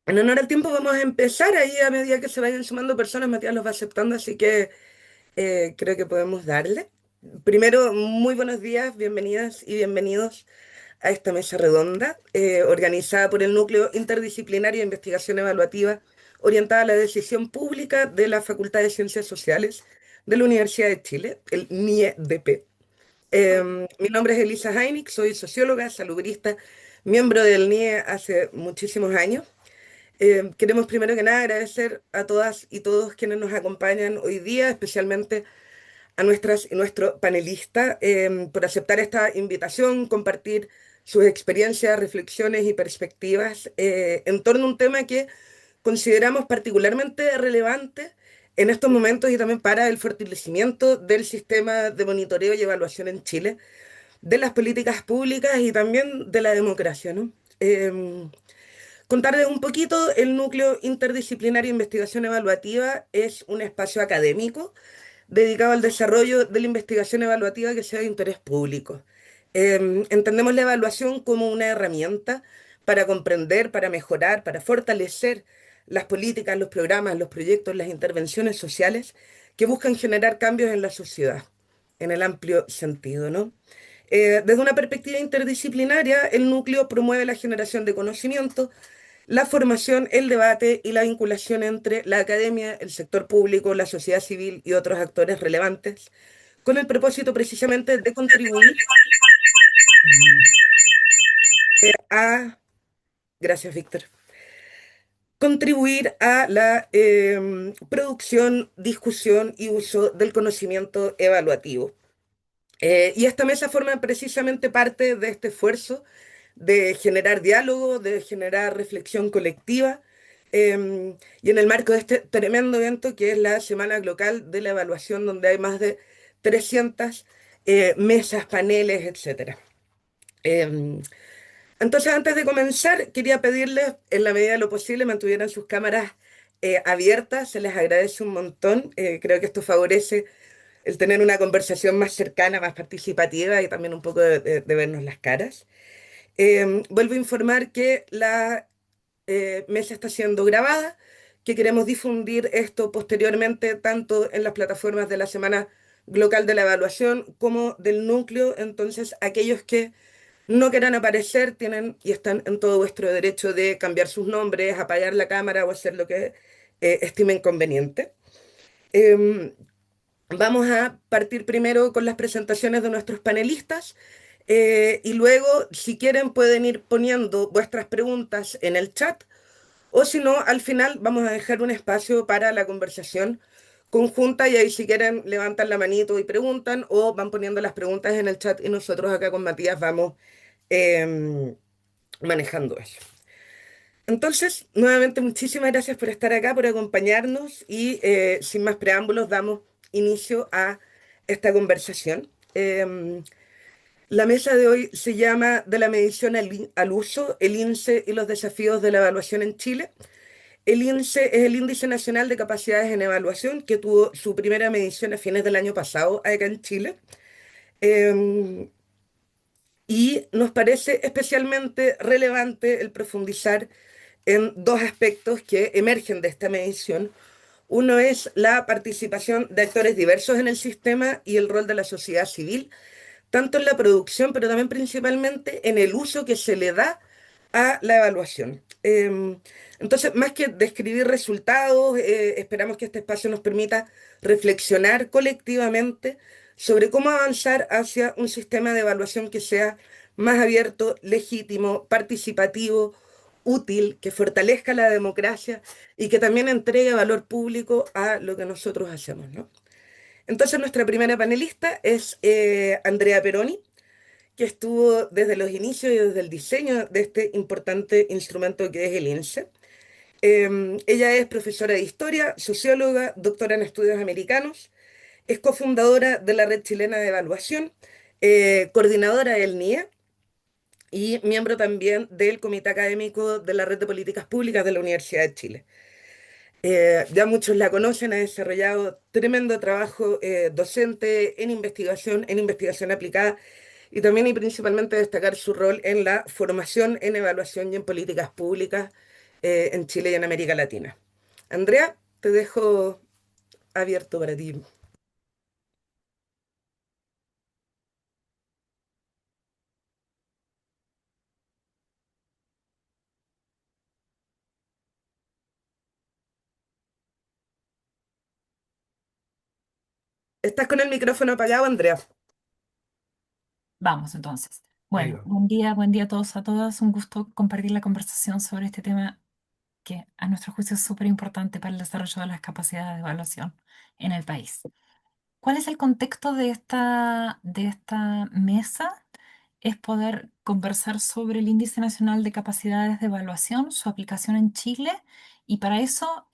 En honor al tiempo vamos a empezar ahí a medida que se vayan sumando personas, Matías los va aceptando, así que creo que podemos darle. Primero, muy buenos días, bienvenidas y bienvenidos a esta mesa redonda organizada por el Núcleo Interdisciplinario de Investigación Evaluativa orientada a la decisión pública de la Facultad de Ciencias Sociales de la Universidad de Chile, el NIEDP. Mi nombre es Elisa Heinig, soy socióloga, salubrista, miembro del NIE hace muchísimos años. Queremos primero que nada agradecer a todas y todos quienes nos acompañan hoy día, especialmente a nuestras y nuestro panelista, por aceptar esta invitación, compartir sus experiencias, reflexiones y perspectivas en torno a un tema que consideramos particularmente relevante en estos momentos y también para el fortalecimiento del sistema de monitoreo y evaluación en Chile, de las políticas públicas y también de la democracia, ¿no? Contarles un poquito, el Núcleo Interdisciplinario de Investigación Evaluativa es un espacio académico dedicado al desarrollo de la investigación evaluativa que sea de interés público. Entendemos la evaluación como una herramienta para comprender, para mejorar, para fortalecer las políticas, los programas, los proyectos, las intervenciones sociales que buscan generar cambios en la sociedad, en el amplio sentido, ¿no? Desde una perspectiva interdisciplinaria, el núcleo promueve la generación de conocimiento, la formación, el debate y la vinculación entre la academia, el sector público, la sociedad civil y otros actores relevantes, con el propósito precisamente de contribuir a, gracias Víctor, contribuir a la producción, discusión y uso del conocimiento evaluativo. Y esta mesa forma precisamente parte de este esfuerzo de generar diálogo, de generar reflexión colectiva, y en el marco de este tremendo evento que es la Semana Local de la Evaluación, donde hay más de 300 mesas, paneles, etcétera. Em, entonces, antes de comenzar, quería pedirles, en la medida de lo posible, mantuvieran sus cámaras abiertas, se les agradece un montón, creo que esto favorece el tener una conversación más cercana, más participativa y también un poco de vernos las caras. Vuelvo a informar que la mesa está siendo grabada, que queremos difundir esto posteriormente tanto en las plataformas de la Semana Local de la Evaluación como del núcleo. Entonces, aquellos que no quieran aparecer tienen y están en todo vuestro derecho de cambiar sus nombres, apagar la cámara o hacer lo que estimen conveniente. Em, Vamos a partir primero con las presentaciones de nuestros panelistas y luego, si quieren, pueden ir poniendo vuestras preguntas en el chat o si no, al final vamos a dejar un espacio para la conversación conjunta y ahí si quieren levantan la manito y preguntan o van poniendo las preguntas en el chat y nosotros acá con Matías vamos em, manejando eso. Entonces, nuevamente muchísimas gracias por estar acá, por acompañarnos y sin más preámbulos damos inicio a esta conversación. La mesa de hoy se llama De la medición al uso, el INSE y los desafíos de la evaluación en Chile. El INSE es el Índice Nacional de Capacidades en Evaluación que tuvo su primera medición a fines del año pasado acá en Chile. Em, y nos parece especialmente relevante el profundizar en dos aspectos que emergen de esta medición. Uno es la participación de actores diversos en el sistema y el rol de la sociedad civil, tanto en la producción, pero también principalmente en el uso que se le da a la evaluación. Entonces, más que describir resultados, esperamos que este espacio nos permita reflexionar colectivamente sobre cómo avanzar hacia un sistema de evaluación que sea más abierto, legítimo, participativo, útil, que fortalezca la democracia y que también entregue valor público a lo que nosotros hacemos, ¿no? Entonces, nuestra primera panelista es Andrea Peroni, que estuvo desde los inicios y desde el diseño de este importante instrumento que es el INSE. Ella es profesora de historia, socióloga, doctora en estudios americanos, es cofundadora de la Red Chilena de Evaluación, coordinadora del NIE y miembro también del Comité Académico de la Red de Políticas Públicas de la Universidad de Chile. Ya muchos la conocen, ha desarrollado tremendo trabajo docente en investigación aplicada y también y principalmente destacar su rol en la formación en evaluación y en políticas públicas, en Chile y en América Latina. Andrea, te dejo abierto para ti. ¿Estás con el micrófono apagado, Andrea? Vamos entonces. Ahí Bueno, va. buen día a todos, a todas. Un gusto compartir la conversación sobre este tema que a nuestro juicio es súper importante para el desarrollo de las capacidades de evaluación en el país. ¿Cuál es el contexto de esta mesa? Es poder conversar sobre el Índice Nacional de Capacidades de Evaluación, su aplicación en Chile, y para eso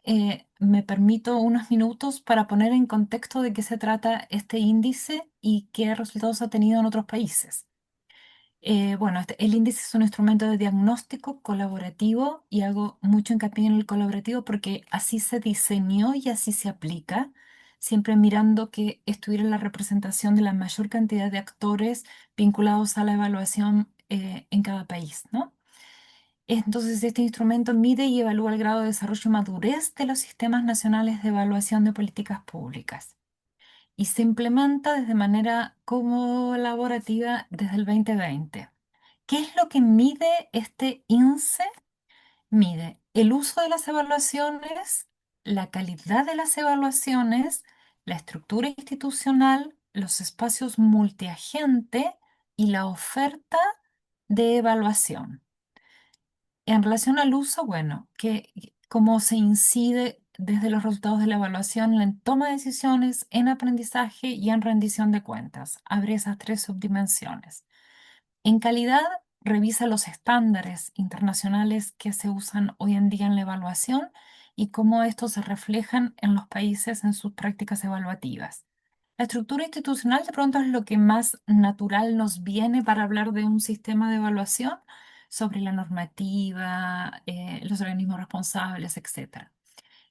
me permito unos minutos para poner en contexto de qué se trata este índice y qué resultados ha tenido en otros países. Bueno, el índice es un instrumento de diagnóstico colaborativo y hago mucho hincapié en el colaborativo porque así se diseñó y así se aplica, siempre mirando que estuviera la representación de la mayor cantidad de actores vinculados a la evaluación en cada país, ¿no? Entonces, este instrumento mide y evalúa el grado de desarrollo y madurez de los sistemas nacionales de evaluación de políticas públicas y se implementa de manera colaborativa desde el 2020. ¿Qué es lo que mide este INSE? Mide el uso de las evaluaciones, la calidad de las evaluaciones, la estructura institucional, los espacios multiagente y la oferta de evaluación. En relación al uso, bueno, cómo se incide desde los resultados de la evaluación en toma de decisiones, en aprendizaje y en rendición de cuentas. Abre esas tres subdimensiones. En calidad, revisa los estándares internacionales que se usan hoy en día en la evaluación y cómo estos se reflejan en los países en sus prácticas evaluativas. La estructura institucional de pronto es lo que más natural nos viene para hablar de un sistema de evaluación sobre la normativa, los organismos responsables, etc.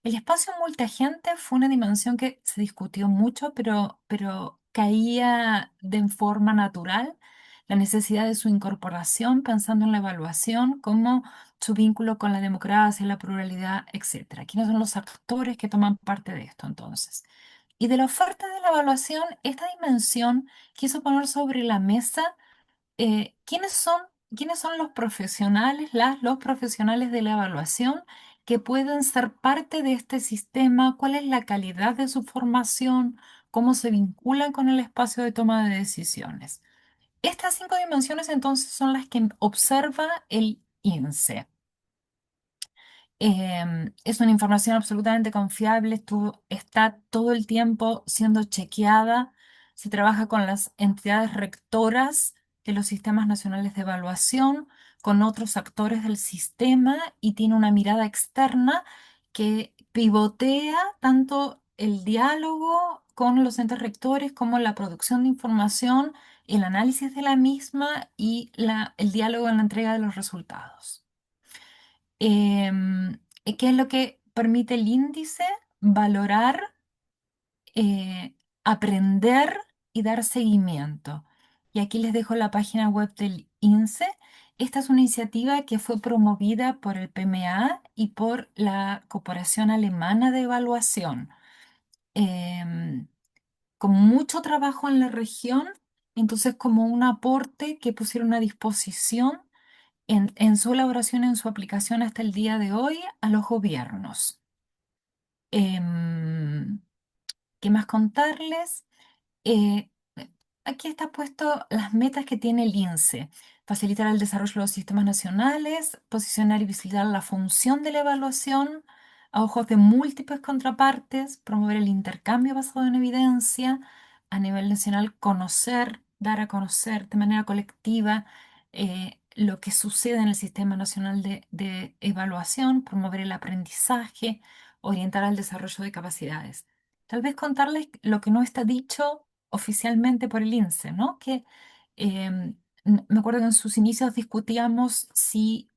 El espacio multiagente fue una dimensión que se discutió mucho, pero caía de forma natural la necesidad de su incorporación, pensando en la evaluación como su vínculo con la democracia, la pluralidad, etcétera. ¿Quiénes son los actores que toman parte de esto entonces? Y de la oferta de la evaluación, esta dimensión quiso poner sobre la mesa eh, ¿quiénes son, quiénes son los profesionales, los profesionales de la evaluación que pueden ser parte de este sistema? ¿Cuál es la calidad de su formación? ¿Cómo se vinculan con el espacio de toma de decisiones? Estas cinco dimensiones entonces son las que observa el INSE. Es una información absolutamente confiable, está todo el tiempo siendo chequeada, se trabaja con las entidades rectoras de los sistemas nacionales de evaluación, con otros actores del sistema y tiene una mirada externa que pivotea tanto el diálogo con los entes rectores como la producción de información, el análisis de la misma y el diálogo en la entrega de los resultados. ¿Qué es lo que permite el índice? Valorar, aprender y dar seguimiento. Y aquí les dejo la página web del INSE. Esta es una iniciativa que fue promovida por el PMA y por la Cooperación Alemana de Evaluación. Em, con mucho trabajo en la región, entonces como un aporte que pusieron a disposición en su elaboración, en su aplicación hasta el día de hoy a los gobiernos. Em, ¿Qué más contarles? Eh, Aquí está puesto las metas que tiene el INSE. Facilitar el desarrollo de los sistemas nacionales, posicionar y visibilizar la función de la evaluación a ojos de múltiples contrapartes, promover el intercambio basado en evidencia, a nivel nacional conocer, dar a conocer de manera colectiva lo que sucede en el Sistema Nacional de Evaluación, promover el aprendizaje, orientar al desarrollo de capacidades. Tal vez contarles lo que no está dicho oficialmente por el INSE, ¿no? Que me acuerdo que en sus inicios discutíamos si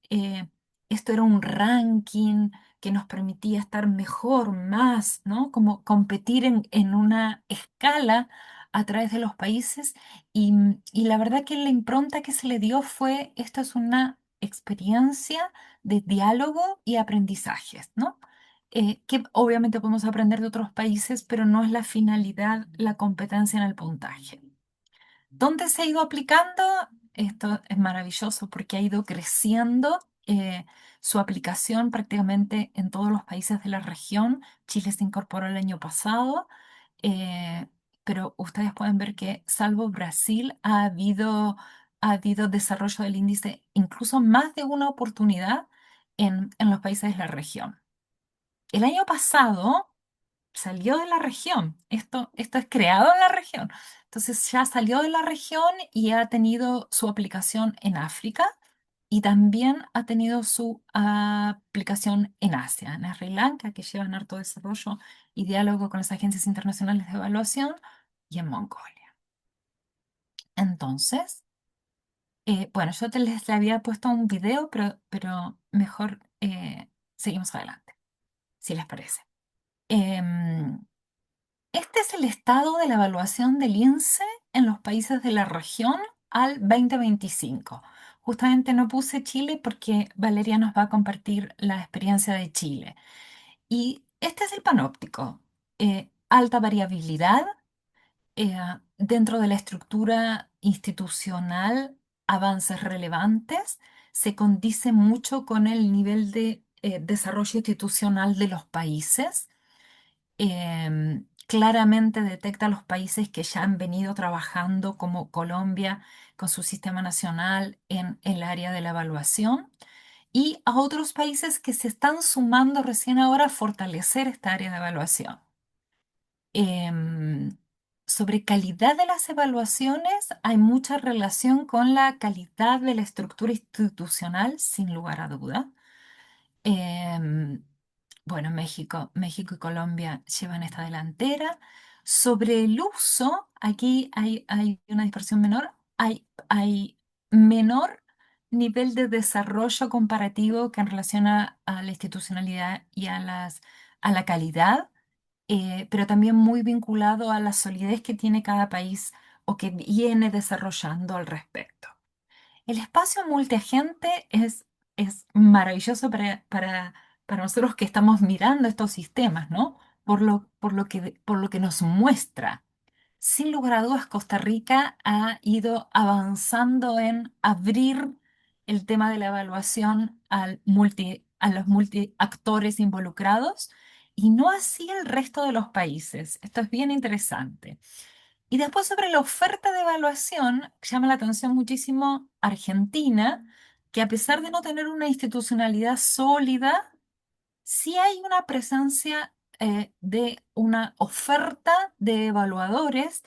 esto era un ranking que nos permitía estar mejor, más, ¿no? Como competir en una escala a través de los países y la verdad que la impronta que se le dio fue, esto es una experiencia de diálogo y aprendizajes, ¿no? Que obviamente podemos aprender de otros países, pero no es la finalidad la competencia en el puntaje. ¿Dónde se ha ido aplicando? Esto es maravilloso porque ha ido creciendo su aplicación prácticamente en todos los países de la región. Chile se incorporó el año pasado, eh, pero ustedes pueden ver que salvo Brasil ha habido desarrollo del índice incluso más de una oportunidad en los países de la región. El año pasado salió de la región. Esto es creado en la región. Entonces ya salió de la región y ha tenido su aplicación en África y también ha tenido su aplicación en Asia, en Sri Lanka, que llevan harto desarrollo y diálogo con las agencias internacionales de evaluación, y en Mongolia. Entonces, bueno, yo les había puesto un video, pero mejor seguimos adelante, si les parece. Em, Este es el estado de la evaluación del INSE en los países de la región al 2025. Justamente no puse Chile porque Valeria nos va a compartir la experiencia de Chile. Y este es el panóptico. Alta variabilidad dentro de la estructura institucional, avances relevantes, se condice mucho con el nivel de desarrollo institucional de los países. Claramente detecta los países que ya han venido trabajando, como Colombia, con su sistema nacional en el área de la evaluación, y a otros países que se están sumando recién ahora a fortalecer esta área de evaluación. Em, Sobre calidad de las evaluaciones, hay mucha relación con la calidad de la estructura institucional, sin lugar a duda. Em, bueno, México y Colombia llevan esta delantera. Sobre el uso, aquí hay una dispersión menor. Hay menor nivel de desarrollo comparativo que en relación a la institucionalidad y a la calidad, pero también muy vinculado a la solidez que tiene cada país o que viene desarrollando al respecto. El espacio multiagente es maravilloso para nosotros que estamos mirando estos sistemas, ¿no? Por lo que nos muestra. Sin lugar a dudas, Costa Rica ha ido avanzando en abrir el tema de la evaluación a los multiactores involucrados y no así el resto de los países. Esto es bien interesante. Y después sobre la oferta de evaluación, llama la atención muchísimo Argentina, que a pesar de no tener una institucionalidad sólida, sí hay una presencia de una oferta de evaluadores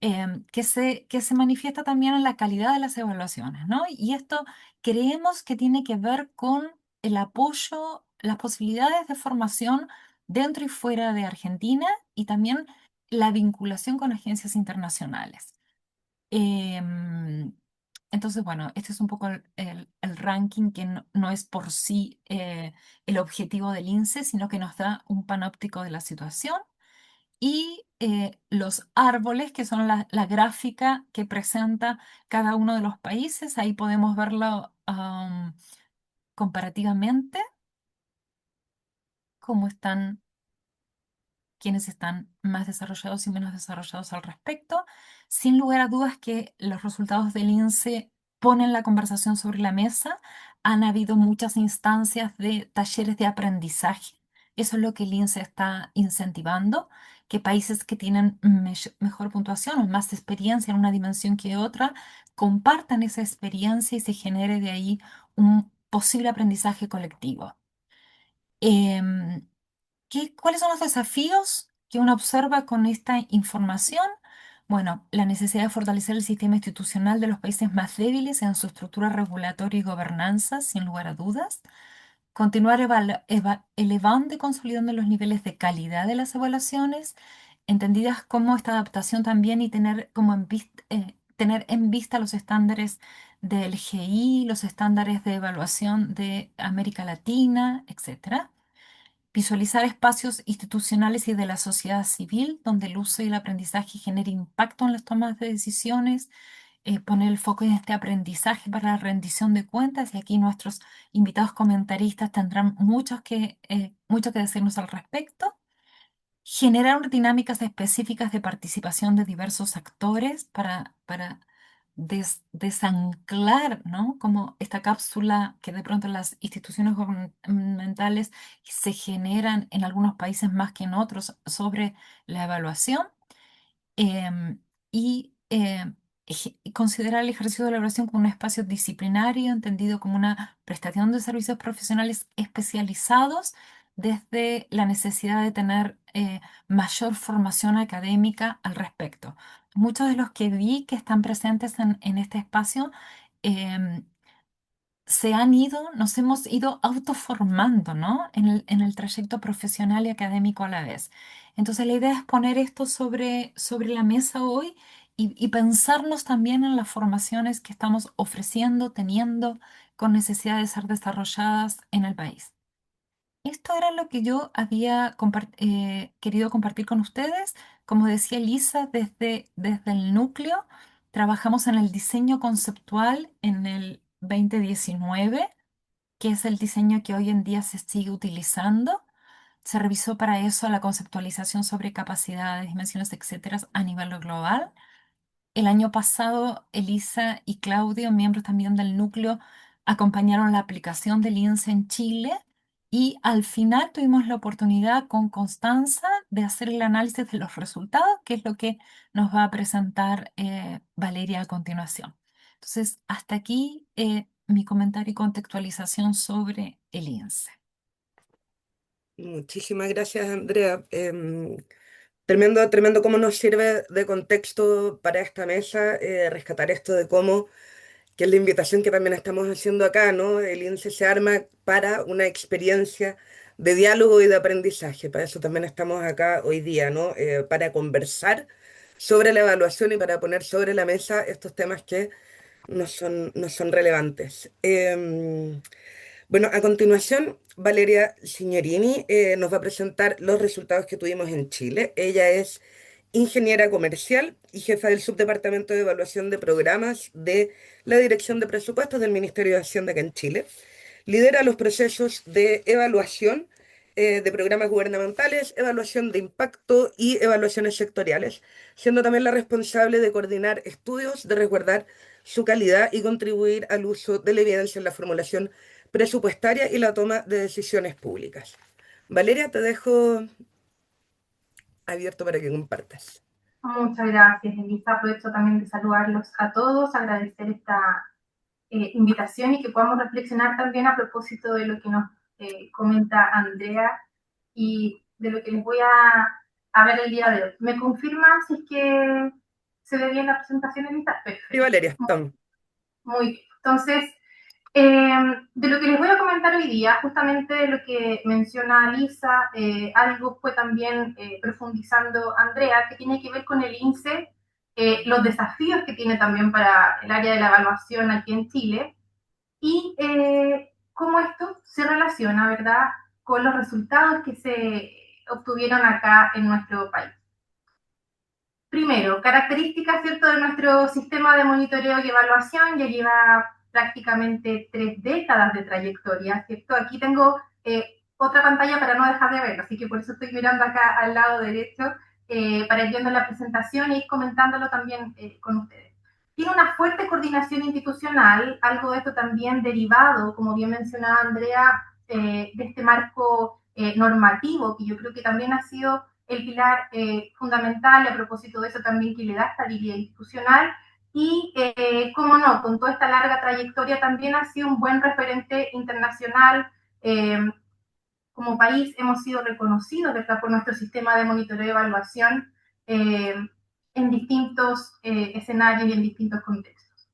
que se manifiesta también en la calidad de las evaluaciones, ¿no? Y esto creemos que tiene que ver con el apoyo, las posibilidades de formación dentro y fuera de Argentina y también la vinculación con agencias internacionales. Em, entonces, bueno, este es un poco el ranking que no es por sí el objetivo del INSE, sino que nos da un panóptico de la situación. Y los árboles, que son la gráfica que presenta cada uno de los países, ahí podemos verlo comparativamente, cómo están, quiénes están más desarrollados y menos desarrollados al respecto. Sin lugar a dudas que los resultados del INSE ponen la conversación sobre la mesa. Han habido muchas instancias de talleres de aprendizaje. Eso es lo que el INSE está incentivando, que países que tienen mejor puntuación o más experiencia en una dimensión que otra compartan esa experiencia y se genere de ahí un posible aprendizaje colectivo. Em, ¿Cuáles son los desafíos que uno observa con esta información? Bueno, la necesidad de fortalecer el sistema institucional de los países más débiles en su estructura regulatoria y gobernanza, sin lugar a dudas. Continuar elevando y consolidando los niveles de calidad de las evaluaciones, entendidas como esta adaptación también y tener en vista los estándares del GI, los estándares de evaluación de América Latina, etcétera. Visualizar espacios institucionales y de la sociedad civil donde el uso y el aprendizaje genere impacto en las tomas de decisiones. poner el foco en este aprendizaje para la rendición de cuentas y aquí nuestros invitados comentaristas tendrán mucho que decirnos al respecto. Generar dinámicas específicas de participación de diversos actores para desanclar, ¿no? Como esta cápsula que de pronto en las instituciones gubernamentales se generan en algunos países más que en otros sobre la evaluación em, y considerar el ejercicio de la evaluación como un espacio disciplinario, entendido como una prestación de servicios profesionales especializados desde la necesidad de tener mayor formación académica al respecto. Muchos de los que vi que están presentes en este espacio em, nos hemos ido autoformando, ¿no? En el trayecto profesional y académico a la vez. Entonces, la idea es poner esto sobre la mesa hoy y pensarnos también en las formaciones que estamos ofreciendo, teniendo, con necesidad de ser desarrolladas en el país. Esto era lo que yo había querido compartir con ustedes. Como decía Lisa, desde el núcleo trabajamos en el diseño conceptual en el 2019, que es el diseño que hoy en día se sigue utilizando. Se revisó para eso la conceptualización sobre capacidades, dimensiones, etcétera, a nivel global. El año pasado, Elisa y Claudio, miembros también del núcleo, acompañaron la aplicación del INSE en Chile y al final tuvimos la oportunidad con Constanza de hacer el análisis de los resultados, que es lo que nos va a presentar Valeria a continuación. Entonces, hasta aquí mi comentario y contextualización sobre el INSE. Muchísimas gracias, Andrea. Tremendo, tremendo cómo nos sirve de contexto para esta mesa, rescatar esto de cómo, que es la invitación que también estamos haciendo acá, ¿no? El INSE se arma para una experiencia de diálogo y de aprendizaje. Para eso también estamos acá hoy día, ¿no? Para conversar sobre la evaluación y para poner sobre la mesa estos temas que no son relevantes. Bueno, a continuación, Valeria Signorini nos va a presentar los resultados que tuvimos en Chile. Ella es ingeniera comercial y jefa del subdepartamento de evaluación de programas de la Dirección de Presupuestos del Ministerio de Hacienda acá en Chile. Lidera los procesos de evaluación de programas gubernamentales, evaluación de impacto y evaluaciones sectoriales, siendo también la responsable de coordinar estudios, de resguardar su calidad y contribuir al uso de la evidencia en la formulación presupuestaria y la toma de decisiones públicas. Valeria, te dejo abierto para que compartas. Muchas gracias, Elisa. Aprovecho también de saludarlos a todos, agradecer esta invitación y que podamos reflexionar también a propósito de lo que nos comenta Andrea y de lo que les voy a ver el día de hoy. ¿Me confirman si es que se ve bien la presentación, Elisa? Perfecto. Sí, Valeria, estamos. Muy bien. Entonces, de lo que les voy a comentar hoy día, justamente de lo que menciona Lisa, algo fue también profundizando Andrea, que tiene que ver con el INSE, los desafíos que tiene también para el área de la evaluación aquí en Chile y cómo esto se relaciona, ¿verdad?, con los resultados que se obtuvieron acá en nuestro país. Primero, características, ¿cierto?, de nuestro sistema de monitoreo y evaluación. Ya lleva prácticamente 3 décadas de trayectoria, ¿cierto? Aquí tengo otra pantalla para no dejar de verlo, así que por eso estoy mirando acá al lado derecho para ir viendo la presentación y ir comentándolo también con ustedes. Tiene una fuerte coordinación institucional, algo de esto también derivado, como bien mencionaba Andrea, de este marco normativo, que yo creo que también ha sido el pilar fundamental, y a propósito de eso también que le da estabilidad institucional, y cómo no, con toda esta larga trayectoria también ha sido un buen referente internacional. Como país hemos sido reconocidos, ¿verdad?, por nuestro sistema de monitoreo y evaluación en distintos escenarios y en distintos contextos.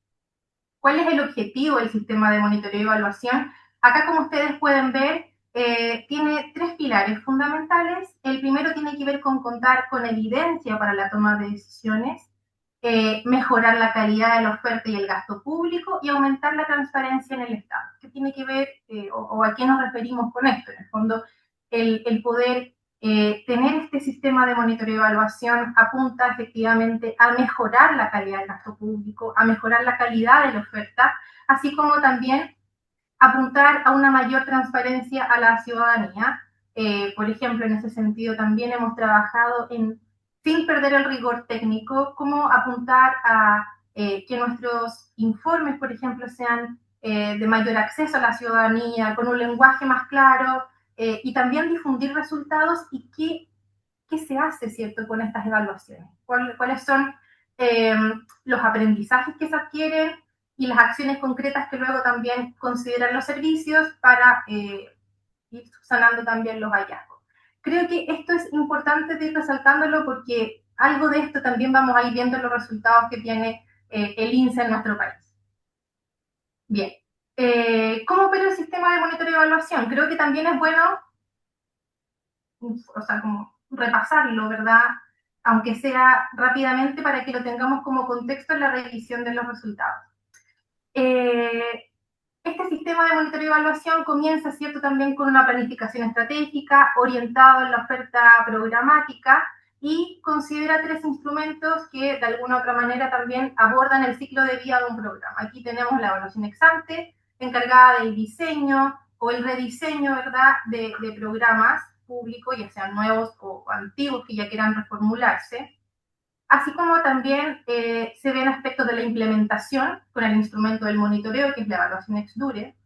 ¿Cuál es el objetivo del sistema de monitoreo y evaluación? Acá, como ustedes pueden ver, tiene 3 pilares fundamentales. El primero tiene que ver con contar con evidencia para la toma de decisiones, mejorar la calidad de la oferta y el gasto público y aumentar la transparencia en el Estado. ¿Qué tiene que ver o a qué nos referimos con esto? En el fondo, el poder tener este sistema de monitoreo y evaluación apunta efectivamente a mejorar la calidad del gasto público, a mejorar la calidad de la oferta, así como también apuntar a una mayor transparencia a la ciudadanía. Por ejemplo, en ese sentido también hemos trabajado en, sin perder el rigor técnico, cómo apuntar a que nuestros informes, por ejemplo, sean de mayor acceso a la ciudadanía, con un lenguaje más claro, y también difundir resultados y qué se hace, ¿cierto?, con estas evaluaciones. ¿Cuáles son los aprendizajes que se adquieren y las acciones concretas que luego también consideran los servicios para ir subsanando también los hallazgos? Creo que esto es importante de ir resaltándolo porque algo de esto también vamos a ir viendo en los resultados que tiene el INSE en nuestro país. Bien. ¿Cómo opera el sistema de monitoreo y evaluación? Creo que también es bueno, o sea, como repasarlo, ¿verdad? Aunque sea rápidamente para que lo tengamos como contexto en la revisión de los resultados. Este sistema de monitoreo y evaluación comienza, ¿cierto?, también con una planificación estratégica orientado en la oferta programática y considera 3 instrumentos que de alguna u otra manera también abordan el ciclo de vida de un programa. Aquí tenemos la evaluación ex ante, encargada del diseño o el rediseño, ¿verdad?, de programas públicos, ya sean nuevos o antiguos que ya quieran reformularse. Así como también se ven aspectos de la implementación con el instrumento del monitoreo, que es la evaluación ex dure,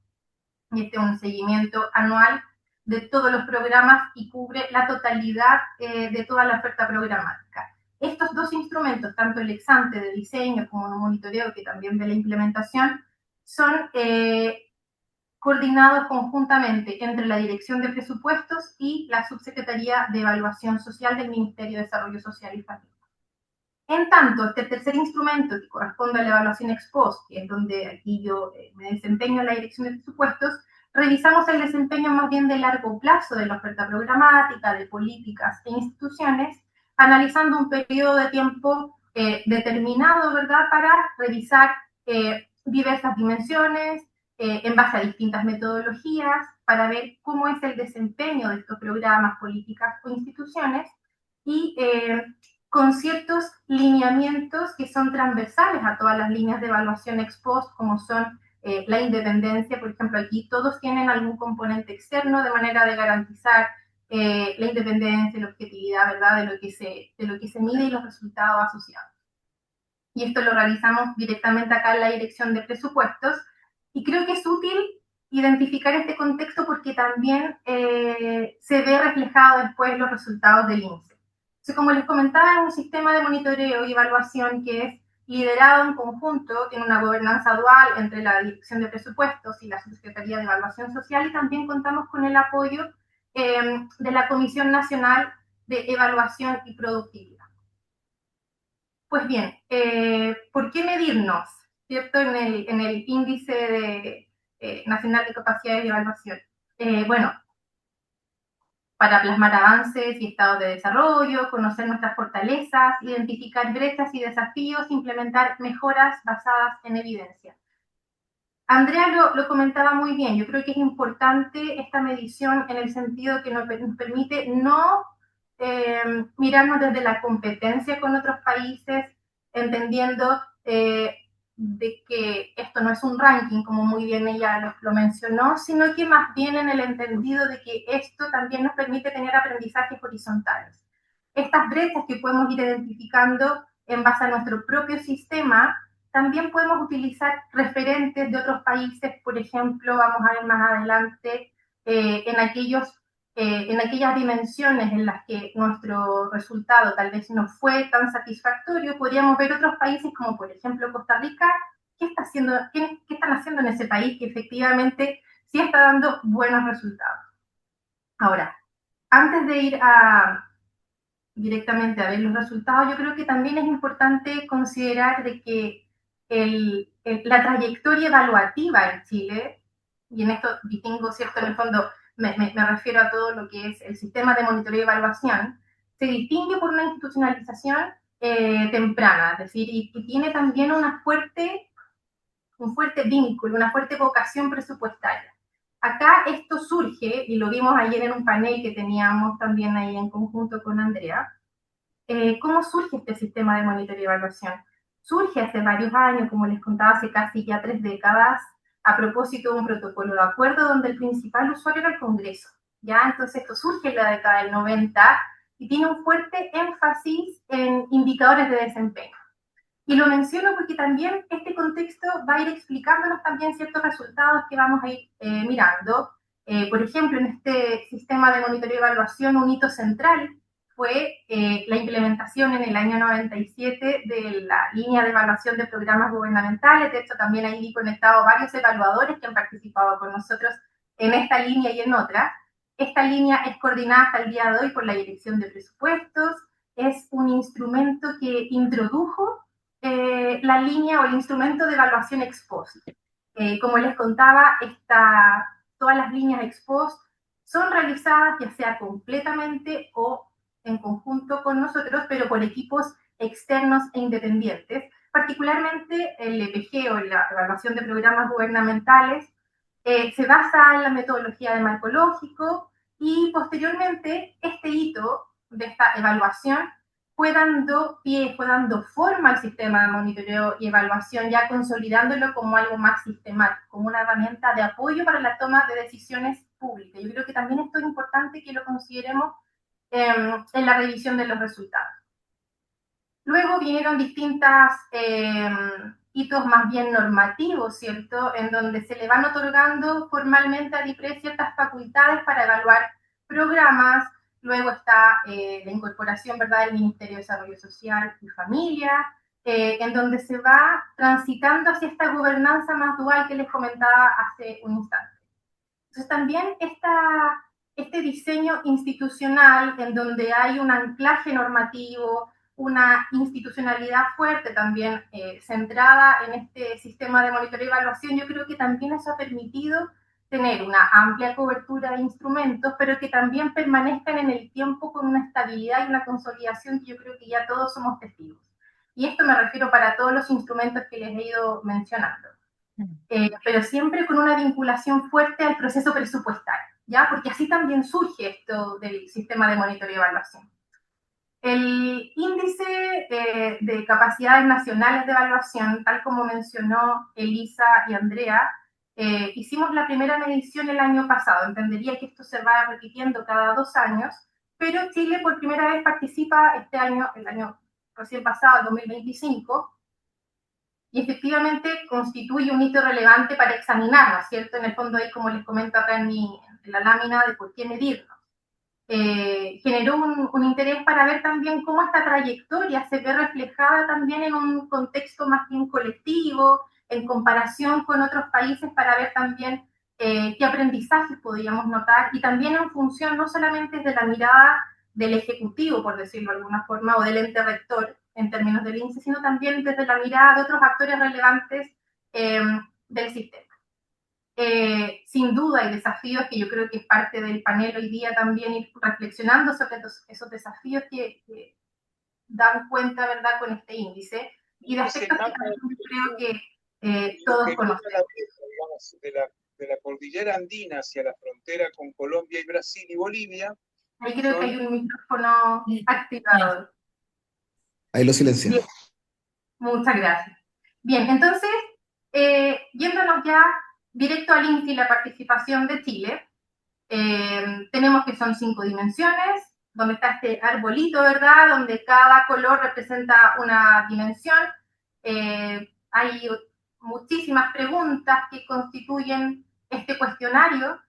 y este es un seguimiento anual de todos los programas y cubre la totalidad de toda la oferta programática. Estos 2 instrumentos, tanto el ex ante de diseño como el monitoreo, que también ve la implementación, son coordinados conjuntamente entre la Dirección de Presupuestos y la Subsecretaría de Evaluación Social del Ministerio de Desarrollo Social y Familia. En tanto, este tercer instrumento que corresponde a la evaluación ex post, que es donde aquí yo me desempeño en la Dirección de Presupuestos, revisamos el desempeño más bien de largo plazo de la oferta programática, de políticas e instituciones, analizando un periodo de tiempo determinado, ¿verdad?, para revisar diversas dimensiones en base a distintas metodologías, para ver cómo es el desempeño de estos programas, políticas o instituciones, y con ciertos lineamientos que son transversales a todas las líneas de evaluación ex post, como son la independencia. Por ejemplo, aquí todos tienen algún componente externo de manera de garantizar la independencia y la objetividad, ¿verdad?, de lo que se mide y los resultados asociados. Y esto lo realizamos directamente acá en la Dirección de Presupuestos, y creo que es útil identificar este contexto porque también se ve reflejado después en los resultados del INSE. Entonces, como les comentaba, es un sistema de monitoreo y evaluación que es liderado en conjunto, tiene una gobernanza dual entre la Dirección de Presupuestos y la Subsecretaría de Evaluación Social, y también contamos con el apoyo de la Comisión Nacional de Evaluación y Productividad. Pues bien, ¿por qué medirnos, cierto, en el índice nacional de capacidades de evaluación? Bueno, para plasmar avances y estados de desarrollo, conocer nuestras fortalezas, identificar brechas y desafíos, implementar mejoras basadas en evidencia. Andrea lo comentaba muy bien. Yo creo que es importante esta medición en el sentido que nos permite no mirarnos desde la competencia con otros países, entendiendo de que esto no es un ranking, como muy bien ella lo mencionó, sino que más bien en el entendido de que esto también nos permite tener aprendizajes horizontales. Estas brechas que podemos ir identificando en base a nuestro propio sistema, también podemos utilizar referentes de otros países. Por ejemplo, vamos a ver más adelante en aquellas dimensiones en las que nuestro resultado tal vez no fue tan satisfactorio, podríamos ver otros países como por ejemplo Costa Rica, qué están haciendo en ese país que efectivamente sí está dando buenos resultados. Ahora, antes de ir directamente a ver los resultados, yo creo que también es importante considerar de que la trayectoria evaluativa en Chile, y en esto distingo, ¿cierto?, en el fondo me refiero a todo lo que es el sistema de monitoreo y evaluación, se distingue por una institucionalización temprana, es decir, y tiene también un fuerte vínculo, una fuerte vocación presupuestaria. Acá esto surge, y lo vimos ayer en un panel que teníamos también ahí en conjunto con Andrea. ¿Cómo surge este sistema de monitoreo y evaluación? Surge hace varios años, como les contaba, hace casi ya 3 décadas, a propósito de un protocolo de acuerdo donde el principal usuario era el Congreso. ¿Ya? Entonces esto surge en la década del 90 y tiene un fuerte énfasis en indicadores de desempeño. Y lo menciono porque también este contexto va a ir explicándonos también ciertos resultados que vamos a ir mirando. Por ejemplo, en este sistema de monitoreo y evaluación, un hito central fue la implementación en el año 97 de la línea de evaluación de programas gubernamentales. De hecho, también ahí conectado varios evaluadores que han participado con nosotros en esta línea y en otra. Esta línea es coordinada hasta el día de hoy por la Dirección de Presupuestos. Es un instrumento que introdujo la línea o el instrumento de evaluación ex post. Como les contaba, todas las líneas ex post son realizadas ya sea completamente o en conjunto con nosotros, pero por equipos externos e independientes. Particularmente el EPG o la evaluación de programas gubernamentales se basa en la metodología de marco lógico y posteriormente este hito de esta evaluación fue dando pie, fue dando forma al sistema de monitoreo y evaluación, ya consolidándolo como algo más sistemático, como una herramienta de apoyo para la toma de decisiones públicas. Yo creo que también esto es importante que lo consideremos en la revisión de los resultados. Luego vinieron distintas hitos más bien normativos, ¿cierto? En donde se le van otorgando formalmente a DIPRES ciertas facultades para evaluar programas. Luego está la incorporación, ¿verdad?, del Ministerio de Desarrollo Social y Familia, en donde se va transitando hacia esta gobernanza más dual que les comentaba hace un instante. Entonces también este diseño institucional en donde hay un anclaje normativo, una institucionalidad fuerte también centrada en este sistema de monitoreo y evaluación, yo creo que también eso ha permitido tener una amplia cobertura de instrumentos, pero que también permanezcan en el tiempo con una estabilidad y una consolidación que yo creo que ya todos somos testigos. Y esto me refiero para todos los instrumentos que les he ido mencionando. Pero siempre con una vinculación fuerte al proceso presupuestario, ¿ya? Porque así también surge esto del sistema de monitoreo y evaluación. El índice de capacidades nacionales de evaluación, tal como mencionó Elisa y Andrea, hicimos la primera medición el año pasado. Entendería que esto se va repitiendo cada 2 años, pero Chile por primera vez participa este año, el año recién pasado, el 2025, y efectivamente constituye un hito relevante para examinarnos, ¿cierto? En el fondo ahí, como les comento acá en la lámina, de por qué medirnos. Generó un interés para ver también cómo esta trayectoria se ve reflejada también en un contexto más bien colectivo, en comparación con otros países, para ver también qué aprendizajes podríamos notar, y también en función no solamente de la mirada del ejecutivo, por decirlo de alguna forma, o del ente rector en términos del índice, sino también desde la mirada de otros actores relevantes del sistema. Sin duda hay desafíos que yo creo que es parte del panel hoy día también ir reflexionando sobre esos desafíos que dan cuenta, ¿verdad?, con este índice, y de aspectos que también creo que todos conocen. Digamos, de la cordillera andina hacia la frontera con Colombia y Brasil y Bolivia. Ahí creo que hay un micrófono activado. Ahí lo silencié. Bien. Muchas gracias. Bien, entonces, yéndonos ya directo al índice y la participación de Chile, tenemos que son 5 dimensiones, donde está este arbolito, ¿verdad?, donde cada color representa una dimensión. Hay muchísimas preguntas que constituyen este cuestionario.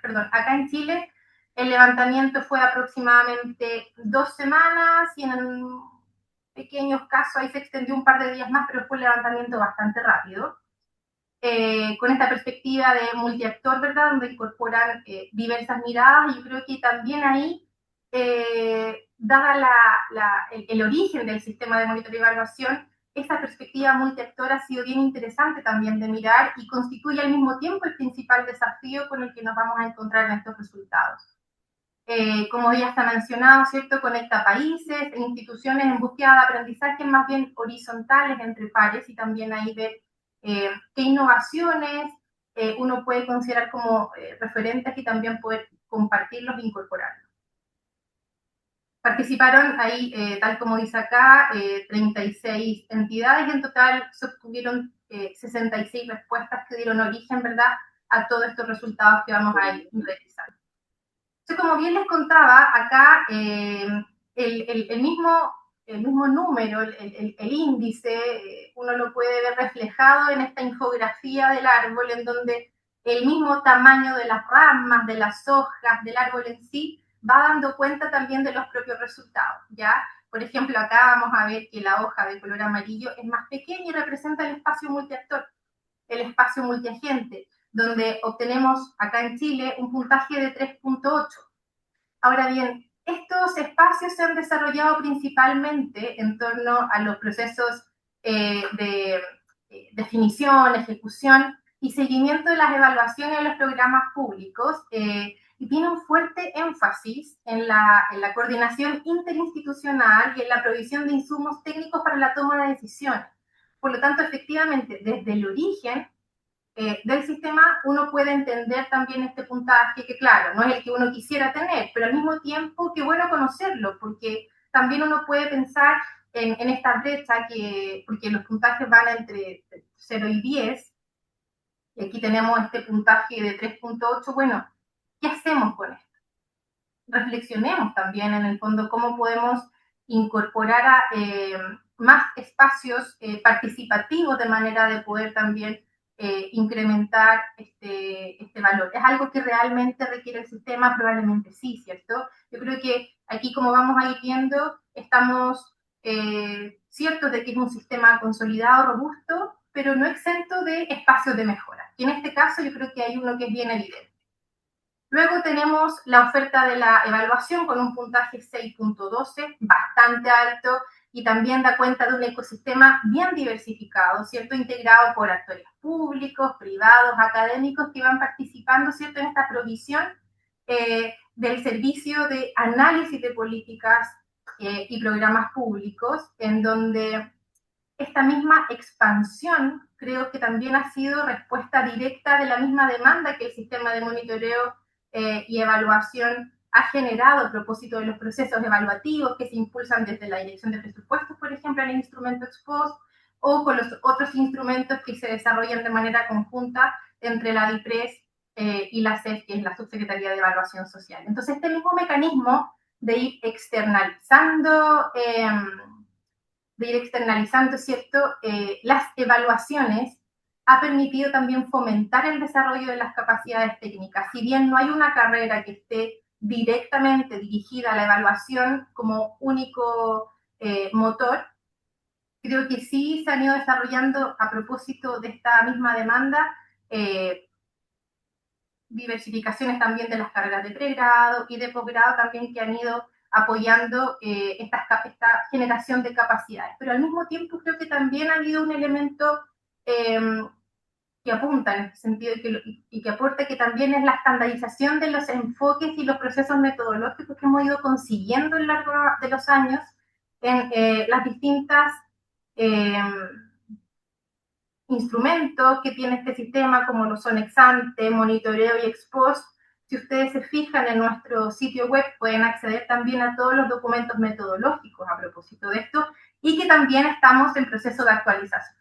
Perdón, acá en Chile el levantamiento fue aproximadamente 2 semanas y en pequeños casos ahí se extendió un par de días más, pero fue un levantamiento bastante rápido. Con esta perspectiva de multiactor, ¿verdad?, donde incorporan diversas miradas. Yo creo que también ahí, dada el origen del sistema de monitoreo y evaluación, esta perspectiva multiactor ha sido bien interesante también de mirar y constituye al mismo tiempo el principal desafío con el que nos vamos a encontrar en estos resultados. Como ya está mencionado, ¿cierto?, conecta países e instituciones en búsqueda de aprendizajes más bien horizontales entre pares, y también ahí ver qué innovaciones uno puede considerar como referentes y también poder compartirlos e incorporarlos. Participaron ahí, tal como dice acá, 36 entidades y en total se obtuvieron 66 respuestas que dieron origen, ¿verdad?, a todos estos resultados que vamos a ir revisando. Entonces, como bien les contaba, acá el mismo número, el índice, uno lo puede ver reflejado en esta infografía del árbol, en donde el mismo tamaño de las ramas, de las hojas, del árbol en sí, va dando cuenta también de los propios resultados, ¿ya? Por ejemplo, acá vamos a ver que la hoja de color amarillo es más pequeña y representa el espacio multiactor, el espacio multiagente, donde obtenemos acá en Chile un puntaje de 3.8. Ahora bien, estos espacios se han desarrollado principalmente en torno a los procesos de definición, ejecución y seguimiento de las evaluaciones de los programas públicos, y tiene un fuerte énfasis en la coordinación interinstitucional y en la provisión de insumos técnicos para la toma de decisiones. Por lo tanto, efectivamente, desde el origen del sistema uno puede entender también este puntaje, que claro, no es el que uno quisiera tener, pero al mismo tiempo qué bueno conocerlo, porque también uno puede pensar en esta brecha, porque los puntajes van entre 0 y 10, y aquí tenemos este puntaje de 3.8, bueno, ¿qué hacemos con esto? Reflexionemos también en el fondo cómo podemos incorporar más espacios participativos de manera de poder también incrementar este valor. ¿Es algo que realmente requiere el sistema? Probablemente sí, ¿cierto? Yo creo que aquí, como vamos a ir viendo, estamos ciertos de que es un sistema consolidado, robusto, pero no exento de espacios de mejora. Y en este caso yo creo que hay uno que es bien evidente. Luego tenemos la oferta de la evaluación con un puntaje 6.12, bastante alto, y también da cuenta de un ecosistema bien diversificado, ¿cierto? Integrado por actores públicos, privados, académicos que van participando, ¿cierto?, en esta provisión del servicio de análisis de políticas y programas públicos, en donde esta misma expansión creo que también ha sido respuesta directa de la misma demanda que el sistema de monitoreo y evaluación ha generado a propósito de los procesos evaluativos que se impulsan desde la Dirección de Presupuestos, por ejemplo, en el instrumento ex post, o con los otros instrumentos que se desarrollan de manera conjunta entre la DIPRES y la CEF, que es la Subsecretaría de Evaluación Social. Entonces, este mismo mecanismo de ir externalizando, ¿cierto?, las evaluaciones, ha permitido también fomentar el desarrollo de las capacidades técnicas. Si bien no hay una carrera que esté directamente dirigida a la evaluación como único motor, creo que sí se han ido desarrollando, a propósito de esta misma demanda, diversificaciones también de las carreras de pregrado y de posgrado también, que han ido apoyando esta generación de capacidades. Pero al mismo tiempo creo que también ha habido un elemento que apunta en este sentido y que aporta, que también es la estandarización de los enfoques y los procesos metodológicos que hemos ido consiguiendo a lo largo de los años en las distintas instrumentos que tiene este sistema, como lo son ex ante, monitoreo y ex post. Si ustedes se fijan en nuestro sitio web, pueden acceder también a todos los documentos metodológicos a propósito de esto, y que también estamos en proceso de actualización.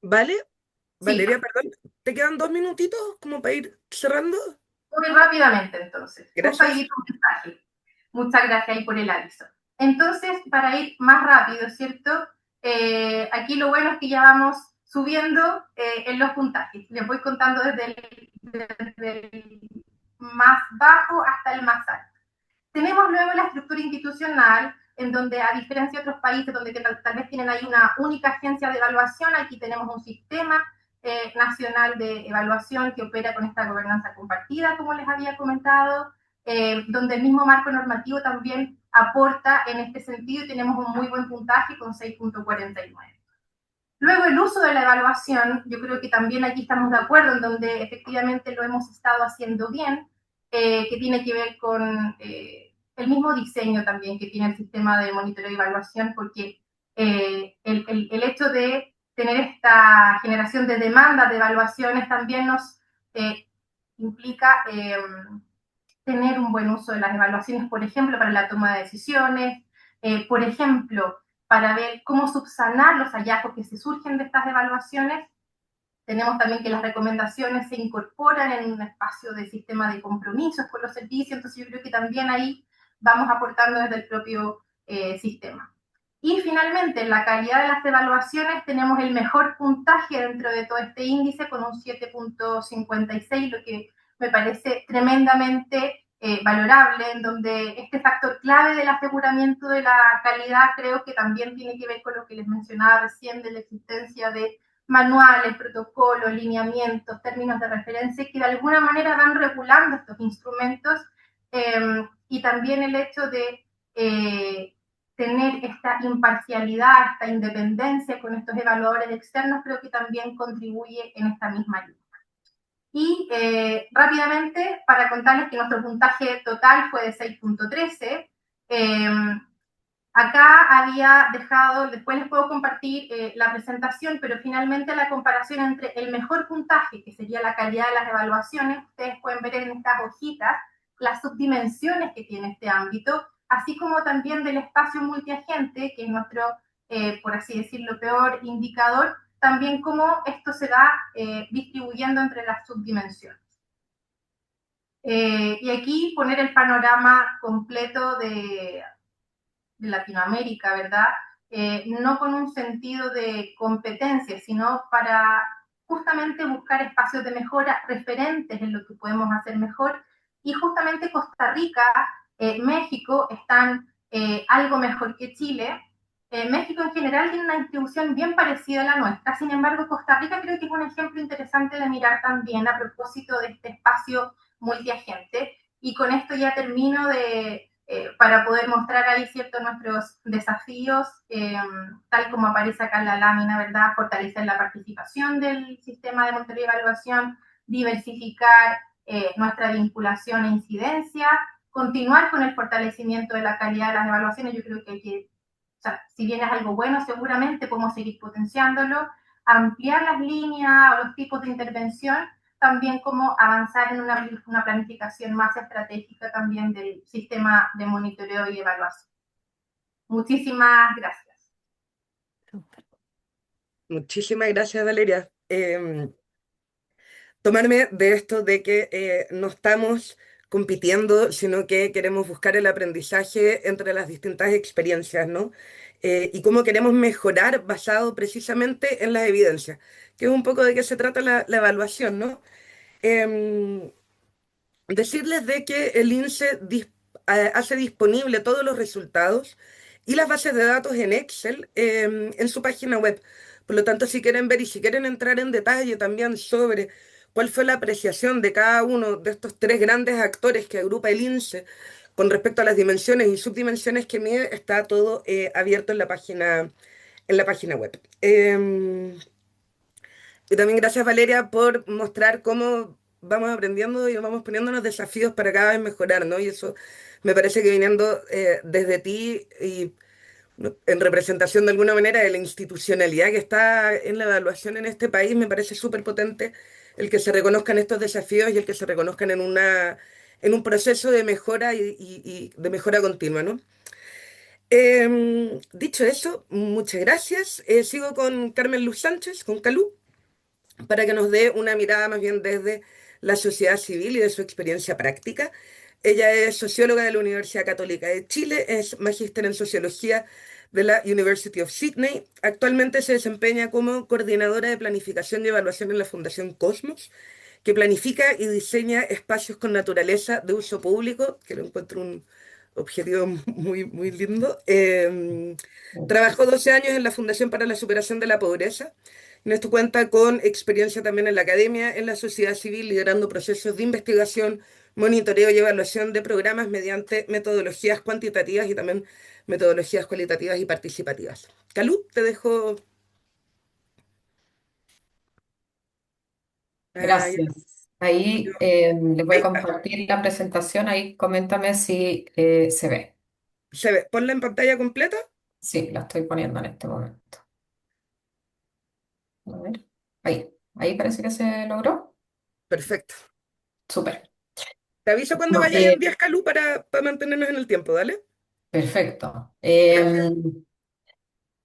¿Vale? Sí. Valeria, perdón, ¿te quedan 2 minutitos como para ir cerrando? Muy rápidamente, entonces. Gracias. Justo ahí tu mensaje. Muchas gracias ahí por el aviso. Entonces, para ir más rápido, ¿cierto? Aquí lo bueno es que ya vamos subiendo en los puntajes. Les voy contando desde el más bajo hasta el más alto. Tenemos luego la estructura institucional, en donde, a diferencia de otros países donde tal vez tienen ahí una única agencia de evaluación, aquí tenemos un sistema nacional de evaluación que opera con esta gobernanza compartida, como les había comentado, donde el mismo marco normativo también aporta en este sentido, y tenemos un muy buen puntaje con 6.49. Luego, el uso de la evaluación, yo creo que también aquí estamos de acuerdo, en donde efectivamente lo hemos estado haciendo bien, que tiene que ver con el mismo diseño también que tiene el sistema de monitoreo y evaluación, porque el hecho de tener esta generación de demanda de evaluaciones también nos implica tener un buen uso de las evaluaciones, por ejemplo, para la toma de decisiones, por ejemplo, para ver cómo subsanar los hallazgos que se surgen de estas evaluaciones. Tenemos también que las recomendaciones se incorporan en un espacio de sistema de compromisos con los servicios, entonces yo creo que también ahí vamos aportando desde el propio sistema. Y finalmente, en la calidad de las evaluaciones tenemos el mejor puntaje dentro de todo este índice con un 7.56, lo que me parece tremendamente valorable, en donde este factor clave del aseguramiento de la calidad creo que también tiene que ver con lo que les mencionaba recién de la existencia de manuales, protocolos, lineamientos, términos de referencia que de alguna manera van regulando estos instrumentos y también el hecho de tener esta imparcialidad, esta independencia con estos evaluadores externos creo que también contribuye en esta misma línea. Y rápidamente, para contarles que nuestro puntaje total fue de 6.13, acá había dejado, después les puedo compartir la presentación, pero finalmente la comparación entre el mejor puntaje, que sería la calidad de las evaluaciones, ustedes pueden ver en estas hojitas las subdimensiones que tiene este ámbito, así como también del espacio multiagente, que es nuestro, por así decirlo, peor indicador, también cómo esto se va distribuyendo entre las subdimensiones. Y aquí poner el panorama completo de Latinoamérica, ¿verdad? No con un sentido de competencia, sino para justamente buscar espacios de mejora referentes en lo que podemos hacer mejor. Y justamente Costa Rica, México están algo mejor que Chile. México en general tiene una distribución bien parecida a la nuestra, sin embargo Costa Rica creo que es un ejemplo interesante de mirar también a propósito de este espacio multiagente. Y con esto ya termino para poder mostrar ahí ciertos nuestros desafíos, tal como aparece acá en la lámina, ¿verdad? Fortalecer la participación del sistema de monitoreo y evaluación, diversificar nuestra vinculación e incidencia, continuar con el fortalecimiento de la calidad de las evaluaciones. Yo creo que hay que, o sea, si bien es algo bueno, seguramente podemos seguir potenciándolo, ampliar las líneas o los tipos de intervención, también como avanzar en una planificación más estratégica también del sistema de monitoreo y evaluación. Muchísimas gracias. Súper. Muchísimas gracias, Valeria. Tomarme de esto de que no estamos compitiendo, sino que queremos buscar el aprendizaje entre las distintas experiencias, ¿no? Y cómo queremos mejorar basado precisamente en las evidencias, que es un poco de qué se trata la evaluación, ¿no? Em, Decirles de que el INSEE hace disponible todos los resultados y las bases de datos en Excel en su página web. Por lo tanto, si quieren ver y si quieren entrar en detalle también sobre cuál fue la apreciación de cada uno de estos tres grandes actores que agrupa el INSEE con respecto a las dimensiones y subdimensiones que mide, está todo abierto en la página web. Y también gracias, Valeria, por mostrar cómo vamos aprendiendo y vamos poniéndonos desafíos para cada vez mejorar, ¿no? Y eso me parece que viniendo desde ti y ¿no? En representación de alguna manera de la institucionalidad que está en la evaluación en este país, me parece súper potente el que se reconozcan estos desafíos y el que se reconozcan en un proceso de mejora y de mejora continua, ¿no? Dicho eso, muchas gracias. Sigo con Carmen Luz Sánchez, con Calú, para que nos dé una mirada más bien desde la sociedad civil y de su experiencia práctica. Ella es socióloga de la Universidad Católica de Chile, es magíster en sociología de la University of Sydney. Actualmente se desempeña como coordinadora de planificación y evaluación en la Fundación Cosmos, que planifica y diseña espacios con naturaleza de uso público, que lo encuentro un objetivo muy, muy lindo. Trabajó 12 años en la Fundación para la Superación de la Pobreza. En esto cuenta con experiencia también en la academia, en la sociedad civil, liderando procesos de investigación, monitoreo y evaluación de programas mediante metodologías cuantitativas y también metodologías cualitativas y participativas. Calú, te dejo. Ya, Gracias. Ahí les voy ahí a está. compartir la presentación. Ahí coméntame si se ve. Se ve. Ponla en pantalla completa. Sí, la estoy poniendo en este momento. A ver, ahí parece que se logró. Perfecto. Súper. Te aviso cuando No, vayas en 10 Calú para mantenernos en el tiempo, ¿dale? perfecto. Gracias.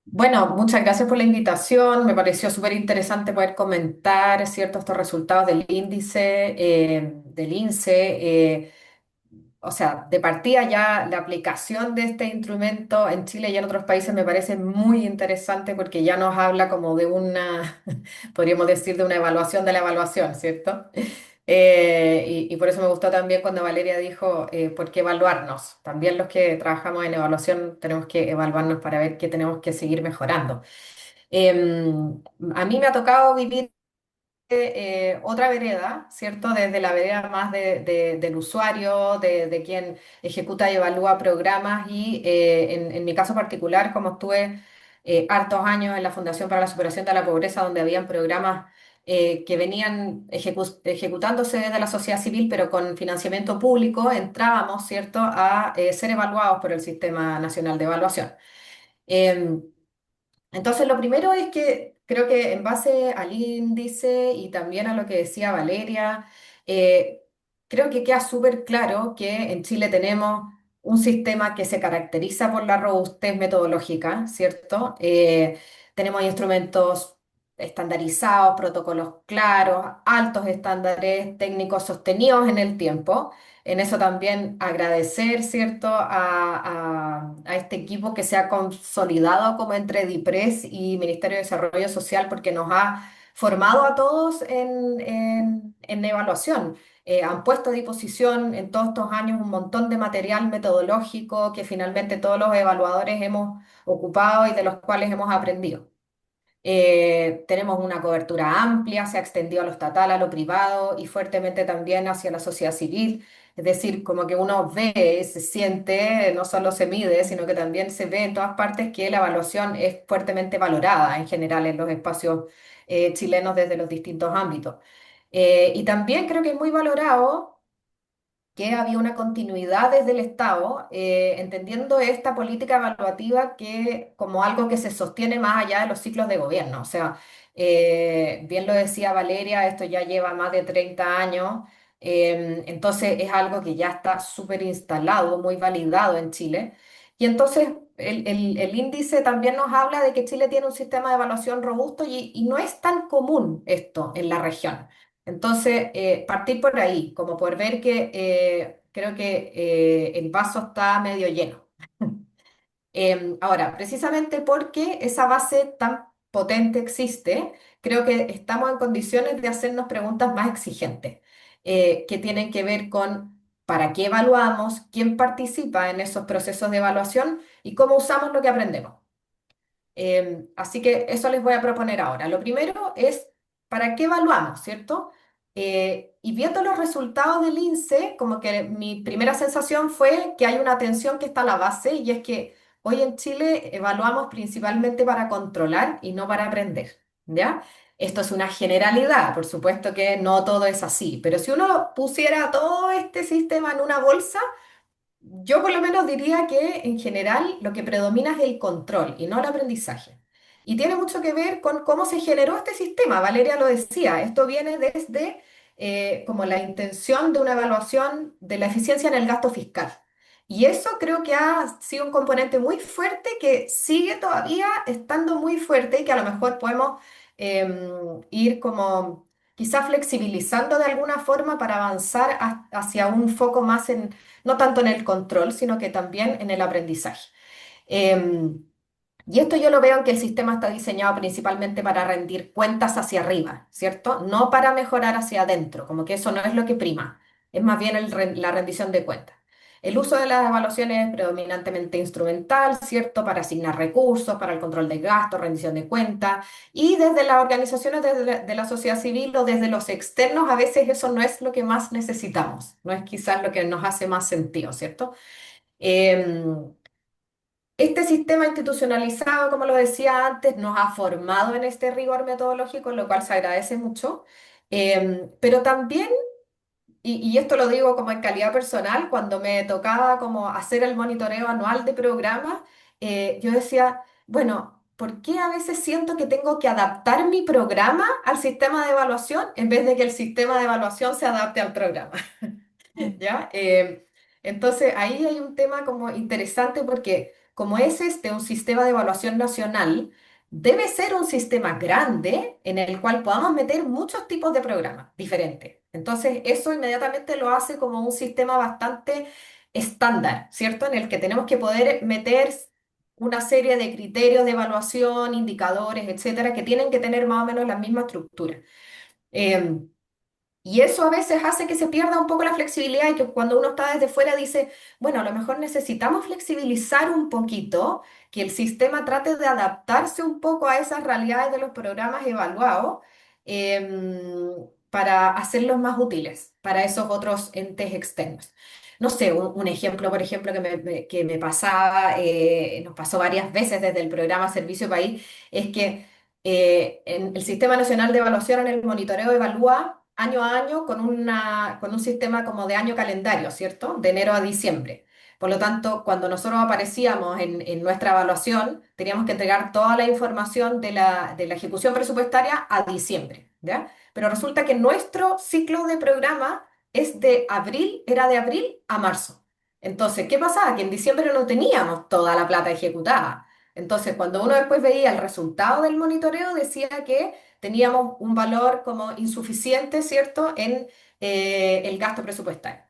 Bueno, muchas gracias por la invitación. Me pareció súper interesante poder comentar, ¿cierto?, estos resultados del índice, del INSEE. O sea, de partida ya la aplicación de este instrumento en Chile y en otros países me parece muy interesante porque ya nos habla como de una, podríamos decir, de una evaluación de la evaluación, ¿cierto? Y por eso me gustó también cuando Valeria dijo, ¿por qué evaluarnos? También los que trabajamos en evaluación tenemos que evaluarnos para ver qué tenemos que seguir mejorando. A mí me ha tocado vivir otra vereda, ¿cierto? Desde la vereda más del usuario, de quien ejecuta y evalúa programas y en mi caso particular, como estuve hartos años en la Fundación para la Superación de la Pobreza, donde habían programas que venían ejecutándose desde la sociedad civil, pero con financiamiento público, entrábamos, ¿cierto?, a ser evaluados por el Sistema Nacional de Evaluación. Em, entonces, lo primero es que creo que en base al índice y también a lo que decía Valeria, eh, creo que queda súper claro que en Chile tenemos un sistema que se caracteriza por la robustez metodológica, ¿cierto? Tenemos instrumentos estandarizados, protocolos claros, altos estándares técnicos sostenidos en el tiempo. En eso también agradecer, ¿cierto?, a este equipo que se ha consolidado como entre DIPRES y Ministerio de Desarrollo Social porque nos ha formado a todos en evaluación. Han puesto a disposición en todos estos años un montón de material metodológico que finalmente todos los evaluadores hemos ocupado y de los cuales hemos aprendido. Tenemos una cobertura amplia, se ha extendido a lo estatal, a lo privado y fuertemente también hacia la sociedad civil. Es decir, como que uno ve, se siente, no solo se mide, sino que también se ve en todas partes que la evaluación es fuertemente valorada en general en los espacios chilenos desde los distintos ámbitos. Y también creo que es muy valorado que había una continuidad desde el Estado, entendiendo esta política evaluativa que, como algo que se sostiene más allá de los ciclos de gobierno. O sea, bien lo decía Valeria, esto ya lleva más de 30 años, entonces es algo que ya está súper instalado, muy validado en Chile. Y entonces el índice también nos habla de que Chile tiene un sistema de evaluación robusto y no es tan común esto en la región. Entonces, partir por ahí, como por ver que creo que el vaso está medio lleno. Ahora, precisamente porque esa base tan potente existe, creo que estamos en condiciones de hacernos preguntas más exigentes, que tienen que ver con para qué evaluamos, quién participa en esos procesos de evaluación y cómo usamos lo que aprendemos. Así que eso les voy a proponer ahora. Lo primero es, ¿para qué evaluamos, cierto? Y viendo los resultados del INSEE, como que mi primera sensación fue que hay una tensión que está a la base y es que hoy en Chile evaluamos principalmente para controlar y no para aprender, ¿ya? Esto es una generalidad, por supuesto que no todo es así, pero si uno pusiera todo este sistema en una bolsa, yo por lo menos diría que en general lo que predomina es el control y no el aprendizaje. Y tiene mucho que ver con cómo se generó este sistema. Valeria lo decía, esto viene desde como la intención de una evaluación de la eficiencia en el gasto fiscal. Y eso creo que ha sido un componente muy fuerte que sigue todavía estando muy fuerte y que a lo mejor podemos ir como quizá flexibilizando de alguna forma para avanzar hacia un foco más en no tanto en el control, sino que también en el aprendizaje. Em, y esto yo lo veo en que el sistema está diseñado principalmente para rendir cuentas hacia arriba, ¿cierto? No para mejorar hacia adentro, como que eso no es lo que prima, es más bien la rendición de cuentas. El uso de las evaluaciones es predominantemente instrumental, ¿cierto? Para asignar recursos, para el control de gastos, rendición de cuentas. Y desde las organizaciones de la sociedad civil o desde los externos, a veces eso no es lo que más necesitamos, no es quizás lo que nos hace más sentido, ¿cierto? Em, este sistema institucionalizado, como lo decía antes, nos ha formado en este rigor metodológico, lo cual se agradece mucho, pero también, y esto lo digo como en calidad personal, cuando me tocaba como hacer el monitoreo anual de programas, yo decía, bueno, ¿por qué a veces siento que tengo que adaptar mi programa al sistema de evaluación en vez de que el sistema de evaluación se adapte al programa? Mm. ¿Ya? Entonces ahí hay un tema como interesante porque como es este un sistema de evaluación nacional, debe ser un sistema grande en el cual podamos meter muchos tipos de programas diferentes. Entonces eso inmediatamente lo hace como un sistema bastante estándar, ¿cierto? En el que tenemos que poder meter una serie de criterios de evaluación, indicadores, etcétera, que tienen que tener más o menos la misma estructura. Em, y eso a veces hace que se pierda un poco la flexibilidad y que cuando uno está desde fuera dice, bueno, a lo mejor necesitamos flexibilizar un poquito, que el sistema trate de adaptarse un poco a esas realidades de los programas evaluados para hacerlos más útiles para esos otros entes externos. No sé, un ejemplo, por ejemplo, que me pasaba, nos pasó varias veces desde el programa Servicio País, es que en el Sistema Nacional de Evaluación en el monitoreo evalúa año a año con un sistema como de año calendario, ¿cierto? De enero a diciembre. Por lo tanto, cuando nosotros aparecíamos en nuestra evaluación, teníamos que entregar toda la información de la ejecución presupuestaria a diciembre, ¿ya? Pero resulta que nuestro ciclo de programa es de abril, era de abril a marzo. Entonces, ¿qué pasaba? Que en diciembre no teníamos toda la plata ejecutada. Entonces, cuando uno después veía el resultado del monitoreo, decía que teníamos un valor como insuficiente, ¿cierto?, en el gasto presupuestario.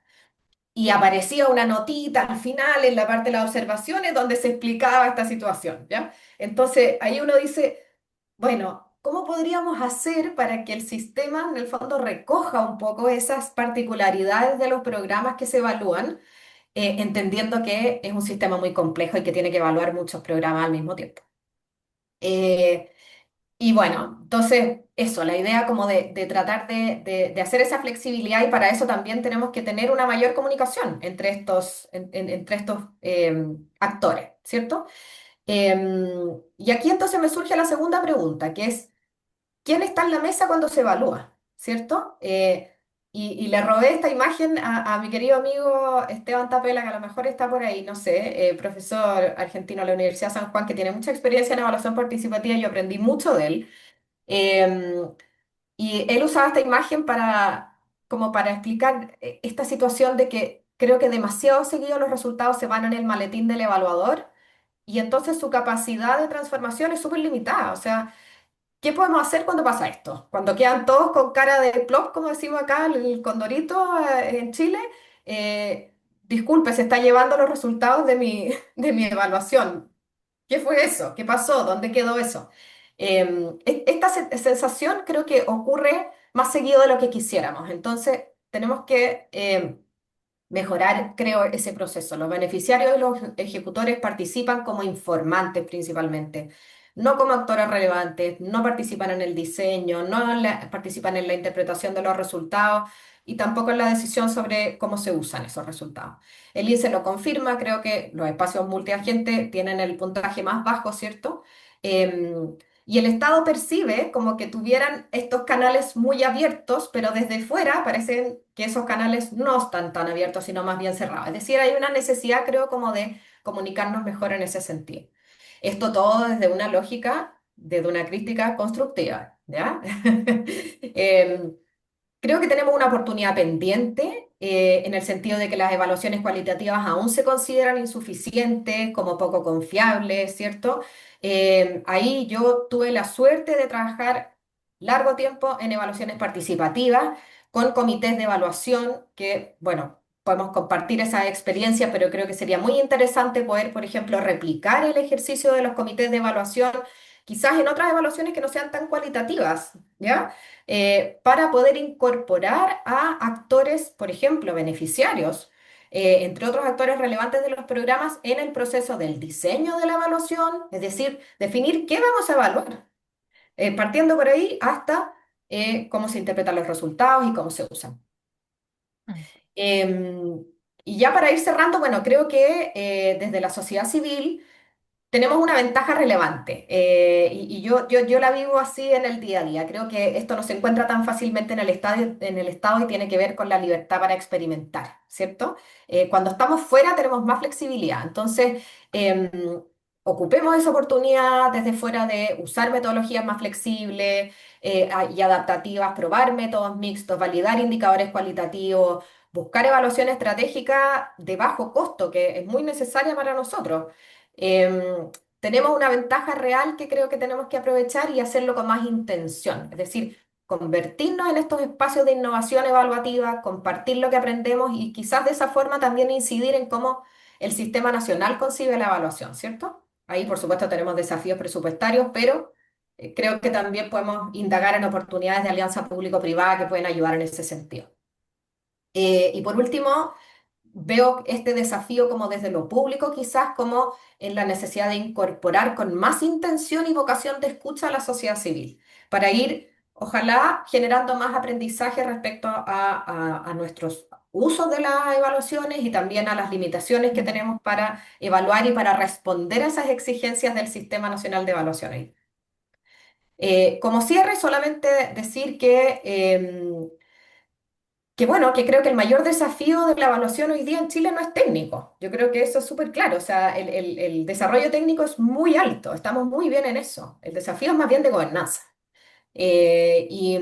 Y aparecía una notita al final en la parte de las observaciones donde se explicaba esta situación, ¿ya? Entonces, ahí uno dice, bueno, ¿cómo podríamos hacer para que el sistema en el fondo recoja un poco esas particularidades de los programas que se evalúan, entendiendo que es un sistema muy complejo y que tiene que evaluar muchos programas al mismo tiempo? Eh, y bueno, entonces eso, la idea como de tratar de hacer esa flexibilidad y para eso también tenemos que tener una mayor comunicación entre entre estos actores, ¿cierto? Y aquí entonces me surge la segunda pregunta, que es, ¿quién está en la mesa cuando se evalúa? ¿Cierto? Y le robé esta imagen a mi querido amigo Esteban Tapela, que a lo mejor está por ahí, no sé, profesor argentino de la Universidad de San Juan, que tiene mucha experiencia en evaluación participativa y yo aprendí mucho de él. Em, y él usaba esta imagen como para explicar esta situación de que creo que demasiado seguido los resultados se van en el maletín del evaluador y entonces su capacidad de transformación es súper limitada. O sea, ¿qué podemos hacer cuando pasa esto? Cuando quedan todos con cara de plop, como decimos acá, el condorito en Chile. Disculpe, se está llevando los resultados de de mi evaluación. ¿Qué fue eso? ¿Qué pasó? ¿Dónde quedó eso? Esta sensación creo que ocurre más seguido de lo que quisiéramos. Entonces, tenemos que mejorar, creo, ese proceso. Los beneficiarios y los ejecutores participan como informantes principalmente, no como actores relevantes, no participan en el diseño, participan en la interpretación de los resultados y tampoco en la decisión sobre cómo se usan esos resultados. El INSEE lo confirma, creo que los espacios multiagente tienen el puntaje más bajo, ¿cierto? Em, y el Estado percibe como que tuvieran estos canales muy abiertos, pero desde fuera parecen que esos canales no están tan abiertos, sino más bien cerrados. Es decir, hay una necesidad, creo, como de comunicarnos mejor en ese sentido. Esto todo desde una lógica, desde una crítica constructiva, ¿ya? Em, Creo que tenemos una oportunidad pendiente en el sentido de que las evaluaciones cualitativas aún se consideran insuficientes, como poco confiables, ¿cierto? Ahí yo tuve la suerte de trabajar largo tiempo en evaluaciones participativas con comités de evaluación que, bueno, podemos compartir esa experiencia, pero creo que sería muy interesante poder, por ejemplo, replicar el ejercicio de los comités de evaluación, quizás en otras evaluaciones que no sean tan cualitativas, ¿ya? Para poder incorporar a actores, por ejemplo, beneficiarios, entre otros actores relevantes de los programas en el proceso del diseño de la evaluación, es decir, definir qué vamos a evaluar, partiendo por ahí hasta cómo se interpretan los resultados y cómo se usan. Mm. Em, y ya para ir cerrando, bueno, creo que desde la sociedad civil tenemos una ventaja relevante y yo la vivo así en el día a día. Creo que esto no se encuentra tan fácilmente en el estado y tiene que ver con la libertad para experimentar, ¿cierto? Cuando estamos fuera tenemos más flexibilidad. Entonces, em, ocupemos esa oportunidad desde fuera de usar metodologías más flexibles y adaptativas, probar métodos mixtos, validar indicadores cualitativos, buscar evaluación estratégica de bajo costo, que es muy necesaria para nosotros. Tenemos una ventaja real que creo que tenemos que aprovechar y hacerlo con más intención, es decir, convertirnos en estos espacios de innovación evaluativa, compartir lo que aprendemos y quizás de esa forma también incidir en cómo el sistema nacional concibe la evaluación, ¿cierto? Ahí, por supuesto, tenemos desafíos presupuestarios, pero creo que también podemos indagar en oportunidades de alianza público-privada que pueden ayudar en ese sentido. Y por último, veo este desafío como desde lo público, quizás como en la necesidad de incorporar con más intención y vocación de escucha a la sociedad civil, para ir, ojalá, generando más aprendizaje respecto a nuestros usos de las evaluaciones y también a las limitaciones que tenemos para evaluar y para responder a esas exigencias del Sistema Nacional de Evaluaciones. Como cierre, solamente decir que bueno, que creo que el mayor desafío de la evaluación hoy día en Chile no es técnico. Yo creo que eso es súper claro. O sea, el desarrollo técnico es muy alto, estamos muy bien en eso. El desafío es más bien de gobernanza. Eh, y,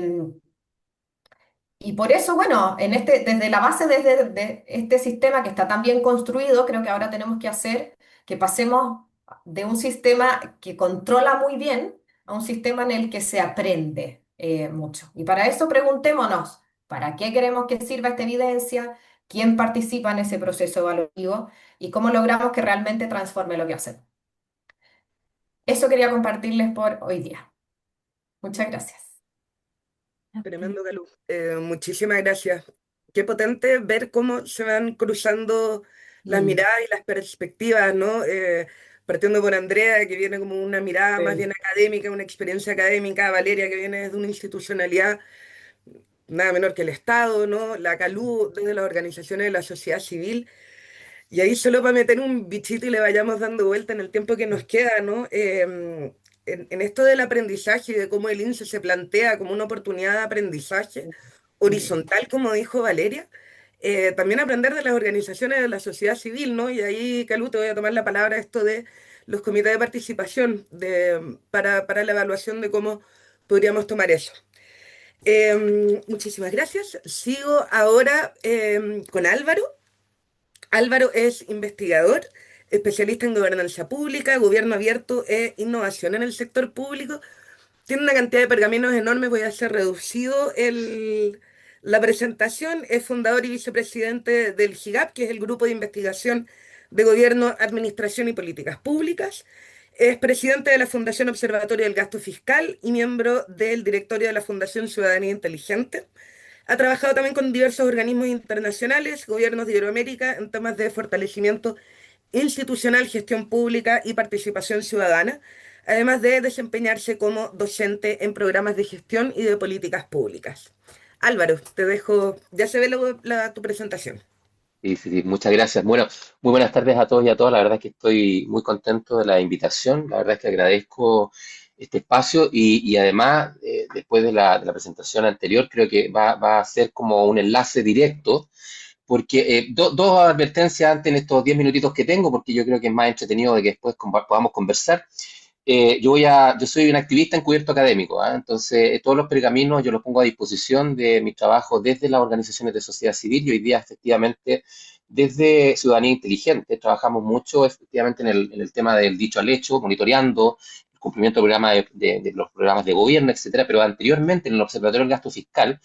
y por eso, bueno, desde la base de este sistema que está tan bien construido, creo que ahora tenemos que hacer que pasemos de un sistema que controla muy bien a un sistema en el que se aprende mucho. Y para eso preguntémonos, ¿para qué queremos que sirva esta evidencia? ¿Quién participa en ese proceso evaluativo? ¿Y cómo logramos que realmente transforme lo que hacemos? Eso quería compartirles por hoy día. Muchas gracias. Tremendo, Calú. Muchísimas gracias. Qué potente ver cómo se van cruzando las miradas y las perspectivas, ¿no? Partiendo por Andrea, que viene como una mirada más Sí. bien académica, una experiencia académica, Valeria, que viene desde una institucionalidad nada menor que el Estado, ¿no? La Calú, desde las organizaciones de la sociedad civil. Y ahí solo para meter un bichito y le vayamos dando vuelta en el tiempo que nos queda, ¿no? En esto del aprendizaje y de cómo el INSE se plantea como una oportunidad de aprendizaje horizontal, como dijo Valeria, también aprender de las organizaciones de la sociedad civil, ¿no? Y ahí, Calú, te voy a tomar la palabra esto de los comités de participación para la evaluación de cómo podríamos tomar eso. Muchísimas gracias. Sigo ahora con Álvaro. Álvaro es investigador, especialista en gobernanza pública, gobierno abierto e innovación en el sector público. Tiene una cantidad de pergaminos enormes, voy a hacer reducido la presentación. Es fundador y vicepresidente del GIGAP, que es el Grupo de Investigación de Gobierno, Administración y Políticas Públicas. Es presidente de la Fundación Observatorio del Gasto Fiscal y miembro del directorio de la Fundación Ciudadanía Inteligente. Ha trabajado también con diversos organismos internacionales, gobiernos de Iberoamérica, en temas de fortalecimiento institucional, gestión pública y participación ciudadana, además de desempeñarse como docente en programas de gestión y de políticas públicas. Álvaro, te dejo, ya se ve tu presentación. Sí, sí, sí, muchas gracias. Bueno, muy buenas tardes a todos y a todas. La verdad es que estoy muy contento de la invitación. La verdad es que agradezco este espacio y además, después de la presentación anterior, creo que va a ser como un enlace directo, porque dos advertencias antes en estos 10 minutitos que tengo, porque yo creo que es más entretenido de que después podamos conversar. Yo soy un activista encubierto académico, ¿ah? Entonces todos los pergaminos yo los pongo a disposición de mi trabajo desde las organizaciones de sociedad civil y hoy día efectivamente desde Ciudadanía Inteligente trabajamos mucho efectivamente en el tema del dicho al hecho, monitoreando el cumplimiento del programa de los programas de gobierno, etcétera, pero anteriormente en el Observatorio del Gasto Fiscal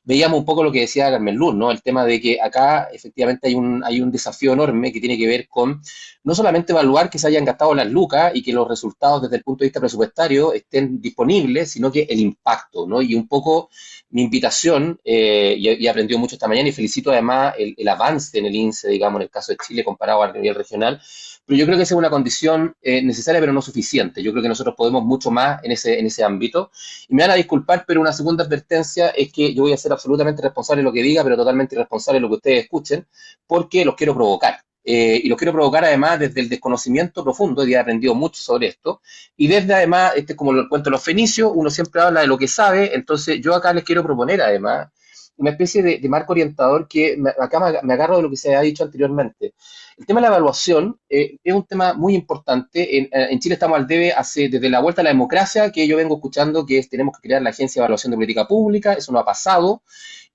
veíamos un poco lo que decía Carmen Luz, ¿no? El tema de que acá efectivamente hay un desafío enorme que tiene que ver con no solamente evaluar que se hayan gastado las lucas y que los resultados desde el punto de vista presupuestario estén disponibles, sino que el impacto, ¿no? Y un poco mi invitación, y aprendido mucho esta mañana y felicito además el avance en el INSE, digamos, en el caso de Chile comparado a nivel regional, pero yo creo que esa es una condición necesaria pero no suficiente. Yo creo que nosotros podemos mucho más en ese ámbito. Y me van a disculpar, pero una segunda advertencia es que yo voy a ser absolutamente responsable de lo que diga, pero totalmente irresponsable de lo que ustedes escuchen, porque los quiero provocar. Y los quiero provocar además desde el desconocimiento profundo, y he aprendido mucho sobre esto, y desde además, como lo cuento los fenicios, uno siempre habla de lo que sabe, entonces yo acá les quiero proponer además una especie de marco orientador que acá me agarro de lo que se ha dicho anteriormente. El tema de la evaluación es un tema muy importante. En Chile estamos al debe desde la vuelta a la democracia, que yo vengo escuchando que tenemos que crear la Agencia de Evaluación de Política Pública, eso no ha pasado.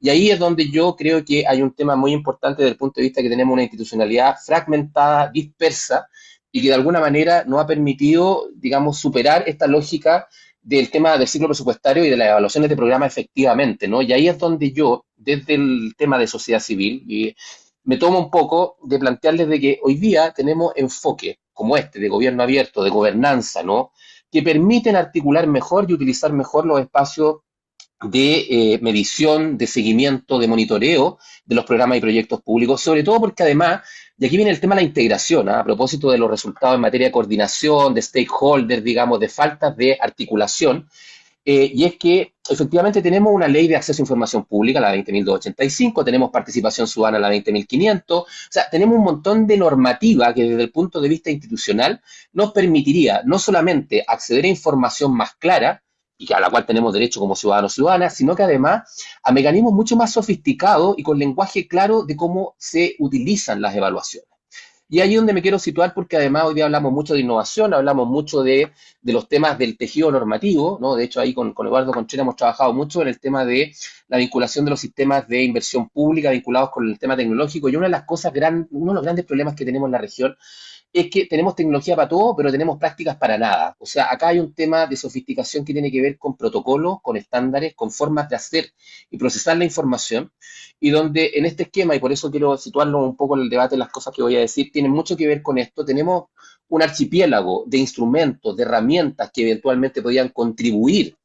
Y ahí es donde yo creo que hay un tema muy importante desde el punto de vista que tenemos una institucionalidad fragmentada, dispersa, y que de alguna manera no ha permitido, digamos, superar esta lógica del tema del ciclo presupuestario y de las evaluaciones de programa efectivamente, ¿no? Y ahí es donde yo, desde el tema de sociedad civil, y me tomo un poco de plantearles de que hoy día tenemos enfoques como este, de gobierno abierto, de gobernanza, ¿no? Que permiten articular mejor y utilizar mejor los espacios de medición, de seguimiento, de monitoreo de los programas y proyectos públicos, sobre todo porque además, y aquí viene el tema de la integración, ¿ah? A propósito de los resultados en materia de coordinación, de stakeholders, digamos, de faltas de articulación, y es que efectivamente tenemos una ley de acceso a información pública, la 20.285, tenemos participación ciudadana, la 20.500, o sea, tenemos un montón de normativa que desde el punto de vista institucional nos permitiría no solamente acceder a información más clara, y a la cual tenemos derecho como ciudadanos y ciudadanas, sino que además a mecanismos mucho más sofisticados y con lenguaje claro de cómo se utilizan las evaluaciones. Y ahí es donde me quiero situar porque además hoy día hablamos mucho de innovación, hablamos mucho de los temas del tejido normativo, ¿no? De hecho ahí con Eduardo Conchera hemos trabajado mucho en el tema de la vinculación de los sistemas de inversión pública vinculados con el tema tecnológico y una de las cosas, uno de los grandes problemas que tenemos en la región es que tenemos tecnología para todo, pero tenemos prácticas para nada. O sea, acá hay un tema de sofisticación que tiene que ver con protocolos, con estándares, con formas de hacer y procesar la información, y donde en este esquema, y por eso quiero situarlo un poco en el debate, las cosas que voy a decir, tienen mucho que ver con esto, tenemos un archipiélago de instrumentos, de herramientas que eventualmente podrían contribuir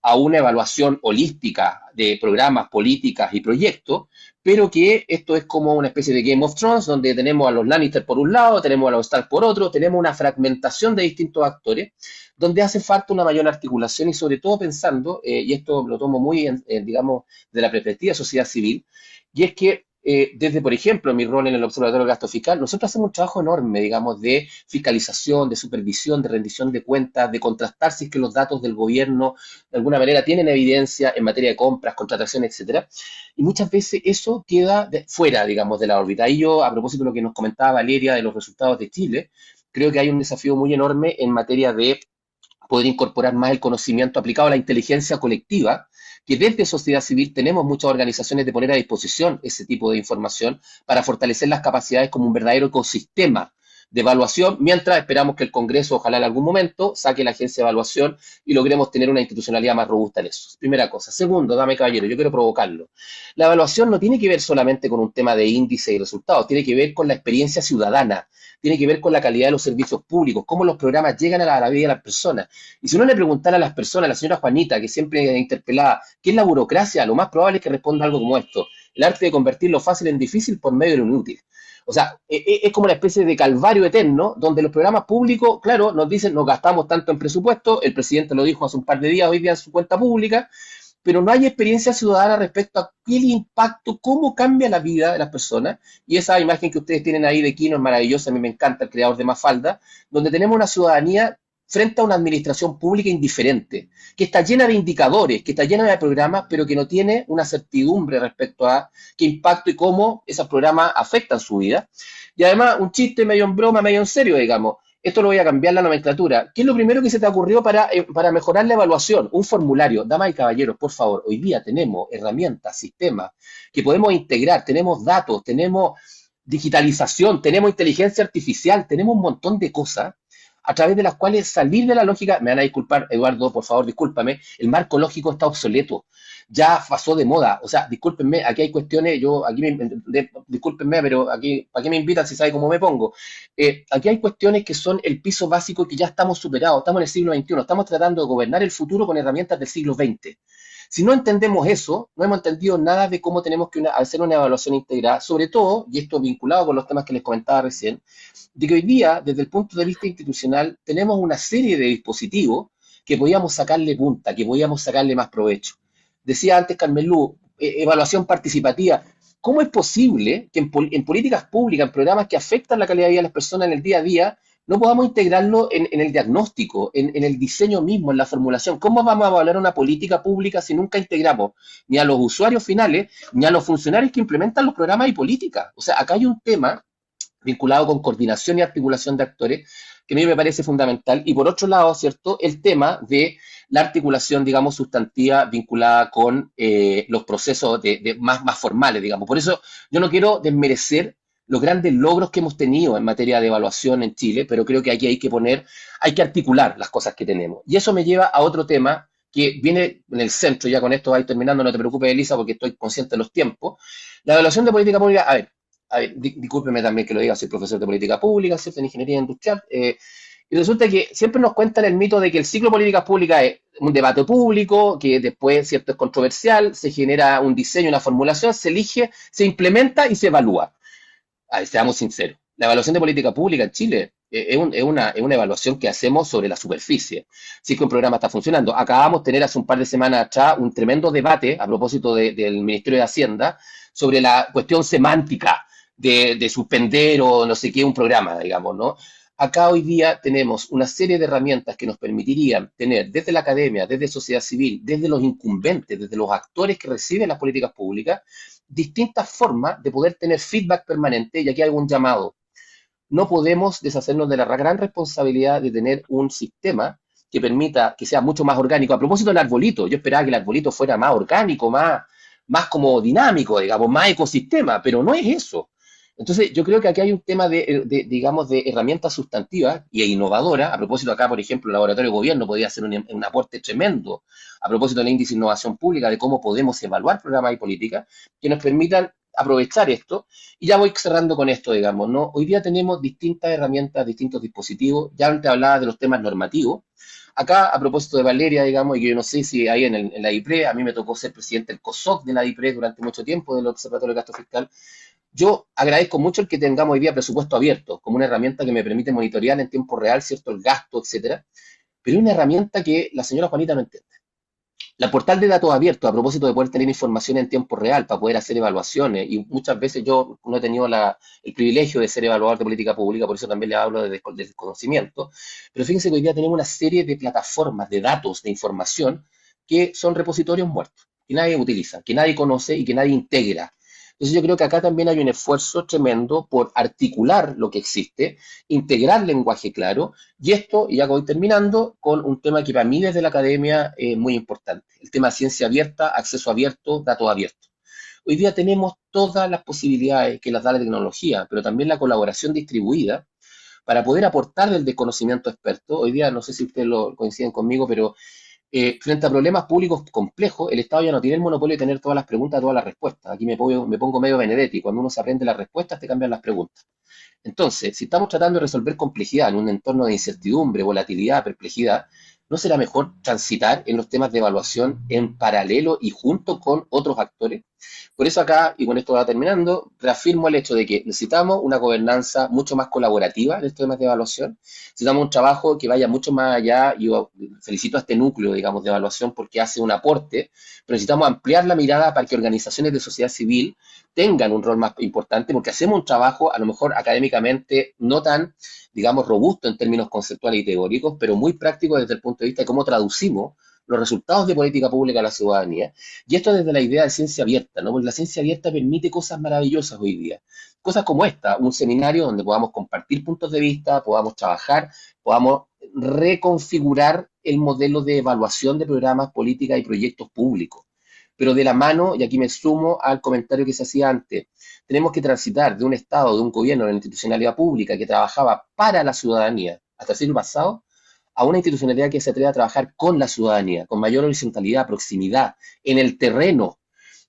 a una evaluación holística de programas, políticas y proyectos, pero que esto es como una especie de Game of Thrones, donde tenemos a los Lannister por un lado, tenemos a los Stark por otro, tenemos una fragmentación de distintos actores, donde hace falta una mayor articulación y sobre todo pensando, y esto lo tomo muy, digamos, de la perspectiva de sociedad civil, y es que desde, por ejemplo, mi rol en el Observatorio del Gasto Fiscal, nosotros hacemos un trabajo enorme, digamos, de fiscalización, de supervisión, de rendición de cuentas, de contrastar si es que los datos del gobierno de alguna manera tienen evidencia en materia de compras, contrataciones, etcétera. Y muchas veces eso queda fuera, digamos, de la órbita. Y yo, a propósito de lo que nos comentaba Valeria de los resultados de Chile, creo que hay un desafío muy enorme en materia de poder incorporar más el conocimiento aplicado a la inteligencia colectiva, que desde sociedad civil tenemos muchas organizaciones de poner a disposición ese tipo de información para fortalecer las capacidades como un verdadero ecosistema de evaluación, mientras esperamos que el Congreso, ojalá en algún momento, saque la agencia de evaluación y logremos tener una institucionalidad más robusta en eso. Primera cosa. Segundo, dame caballero, yo quiero provocarlo. La evaluación no tiene que ver solamente con un tema de índice y resultados, tiene que ver con la experiencia ciudadana, tiene que ver con la calidad de los servicios públicos, cómo los programas llegan a la vida de las personas. Y si uno le preguntara a las personas, a la señora Juanita, que siempre interpelaba, ¿qué es la burocracia? Lo más probable es que responda algo como esto: el arte de convertir lo fácil en difícil por medio de lo inútil. O sea, es como una especie de calvario eterno, donde los programas públicos, claro, nos dicen, nos gastamos tanto en presupuesto, el presidente lo dijo hace un par de días, hoy día en su cuenta pública, pero no hay experiencia ciudadana respecto a qué el impacto, cómo cambia la vida de las personas. Y esa imagen que ustedes tienen ahí de Kino es maravillosa, a mí me encanta, el creador de Mafalda, donde tenemos una ciudadanía frente a una administración pública indiferente, que está llena de indicadores, que está llena de programas, pero que no tiene una certidumbre respecto a qué impacto y cómo esos programas afectan su vida. Y además, un chiste medio en broma, medio en serio, digamos, esto lo voy a cambiar la nomenclatura. ¿Qué es lo primero que se te ocurrió para mejorar la evaluación? Un formulario. Damas y caballeros, por favor, hoy día tenemos herramientas, sistemas que podemos integrar, tenemos datos, tenemos digitalización, tenemos inteligencia artificial, tenemos un montón de cosas a través de las cuales salir de la lógica. Me van a disculpar, Eduardo, por favor, discúlpame, el marco lógico está obsoleto, ya pasó de moda. O sea, discúlpenme, aquí hay cuestiones, discúlpenme, pero aquí, ¿para qué me invitan si sabe cómo me pongo? Aquí hay cuestiones que son el piso básico que ya estamos superados, estamos en el siglo XXI, estamos tratando de gobernar el futuro con herramientas del siglo XX. Si no entendemos eso, no hemos entendido nada de cómo tenemos que hacer una evaluación integrada, sobre todo, y esto vinculado con los temas que les comentaba recién, de que hoy día, desde el punto de vista institucional, tenemos una serie de dispositivos que podíamos sacarle punta, que podíamos sacarle más provecho. Decía antes Carmen Luz, evaluación participativa. ¿Cómo es posible que en políticas públicas, en programas que afectan la calidad de vida de las personas en el día a día, no podamos integrarlo en el diagnóstico, en el diseño mismo, en la formulación. ¿Cómo vamos a evaluar una política pública si nunca integramos ni a los usuarios finales, ni a los funcionarios que implementan los programas y políticas? O sea, acá hay un tema vinculado con coordinación y articulación de actores, que a mí me parece fundamental. Y por otro lado, ¿cierto?, el tema de la articulación, digamos, sustantiva vinculada con los procesos más formales, digamos. Por eso yo no quiero desmerecer los grandes logros que hemos tenido en materia de evaluación en Chile, pero creo que aquí hay que articular las cosas que tenemos. Y eso me lleva a otro tema que viene en el centro, ya con esto vais terminando, no te preocupes, Elisa, porque estoy consciente de los tiempos. La evaluación de política pública, a ver, discúlpeme también que lo diga, soy profesor de política pública, ¿cierto?, en ingeniería industrial, y resulta que siempre nos cuentan el mito de que el ciclo de políticas públicas es un debate público, que después, ¿cierto?, es controversial, se genera un diseño, una formulación, se elige, se implementa y se evalúa. A ver, seamos sinceros, la evaluación de política pública en Chile es una evaluación que hacemos sobre la superficie. Si es que un programa está funcionando. Acabamos de tener hace un par de semanas atrás un tremendo debate a propósito del Ministerio de Hacienda sobre la cuestión semántica de suspender o no sé qué un programa, digamos, ¿no? Acá hoy día tenemos una serie de herramientas que nos permitirían tener desde la academia, desde sociedad civil, desde los incumbentes, desde los actores que reciben las políticas públicas, distintas formas de poder tener feedback permanente, y aquí hay un llamado. No podemos deshacernos de la gran responsabilidad de tener un sistema que permita que sea mucho más orgánico. A propósito del arbolito, yo esperaba que el arbolito fuera más orgánico, más como dinámico, digamos, más ecosistema, pero no es eso. Entonces, yo creo que aquí hay un tema digamos, de herramientas sustantivas e innovadoras. A propósito, acá, por ejemplo, el Laboratorio de Gobierno podría hacer un aporte tremendo a propósito del índice de innovación pública, de cómo podemos evaluar programas y políticas que nos permitan aprovechar esto. Y ya voy cerrando con esto, digamos, ¿no? Hoy día tenemos distintas herramientas, distintos dispositivos. Ya antes hablaba de los temas normativos. Acá, a propósito de Valeria, digamos, y que yo no sé si ahí en la DIPRE, a mí me tocó ser presidente del COSOC de la DIPRE durante mucho tiempo, del Observatorio de Gasto Fiscal. Yo agradezco mucho el que tengamos hoy día presupuesto abierto, como una herramienta que me permite monitorear en tiempo real, ¿cierto?, el gasto, etcétera, pero es una herramienta que la señora Juanita no entiende. La portal de datos abiertos, a propósito de poder tener información en tiempo real para poder hacer evaluaciones, y muchas veces yo no he tenido el privilegio de ser evaluador de política pública, por eso también le hablo de desconocimiento, pero fíjense que hoy día tenemos una serie de plataformas de datos, de información, que son repositorios muertos, que nadie utiliza, que nadie conoce y que nadie integra. Entonces yo creo que acá también hay un esfuerzo tremendo por articular lo que existe, integrar lenguaje claro, y esto, y ya voy terminando, con un tema que para mí desde la academia es muy importante, el tema de ciencia abierta, acceso abierto, datos abiertos. Hoy día tenemos todas las posibilidades que las da la tecnología, pero también la colaboración distribuida, para poder aportar del desconocimiento experto. Hoy día, no sé si ustedes lo coinciden conmigo, pero frente a problemas públicos complejos, el Estado ya no tiene el monopolio de tener todas las preguntas, todas las respuestas. Aquí me pongo medio Benedetti, cuando uno se aprende las respuestas, te cambian las preguntas. Entonces, si estamos tratando de resolver complejidad en un entorno de incertidumbre, volatilidad, perplejidad, ¿no será mejor transitar en los temas de evaluación en paralelo y junto con otros actores? Por eso acá, y con esto va terminando, reafirmo el hecho de que necesitamos una gobernanza mucho más colaborativa en estos temas de evaluación, necesitamos un trabajo que vaya mucho más allá, y yo felicito a este núcleo, digamos, de evaluación porque hace un aporte, pero necesitamos ampliar la mirada para que organizaciones de sociedad civil tengan un rol más importante, porque hacemos un trabajo a lo mejor académicamente no tan, digamos, robusto en términos conceptuales y teóricos, pero muy práctico desde el punto de vista de cómo traducimos los resultados de política pública a la ciudadanía, y esto desde la idea de ciencia abierta, ¿no? Porque la ciencia abierta permite cosas maravillosas hoy día, cosas como esta, un seminario donde podamos compartir puntos de vista, podamos trabajar, podamos reconfigurar el modelo de evaluación de programas, políticas y proyectos públicos. Pero de la mano, y aquí me sumo al comentario que se hacía antes, tenemos que transitar de un Estado, de un gobierno, de una institucionalidad pública que trabajaba para la ciudadanía hasta el siglo pasado, a una institucionalidad que se atreve a trabajar con la ciudadanía, con mayor horizontalidad, proximidad, en el terreno.